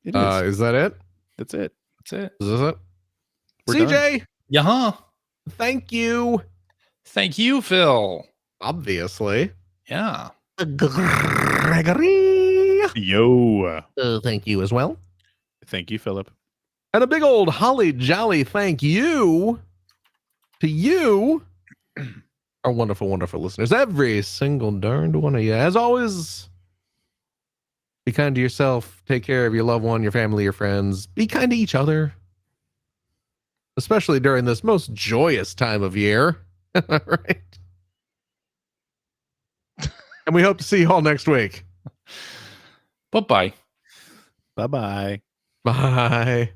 It is. Is that it? That's it. Is this it? We're CJ. Done. Yeah. Thank you. Thank you, Phil. Obviously. Yeah. Gregory. Yo. Thank you as well. Thank you, Philip. And a big old holly jolly thank you to you, our wonderful, wonderful listeners. Every single darned one of you. As always, be kind to yourself. Take care of your loved one, your family, your friends. Be kind to each other. Especially during this most joyous time of year. Right? And we hope to see you all next week. Bye-bye. Bye-bye. Bye.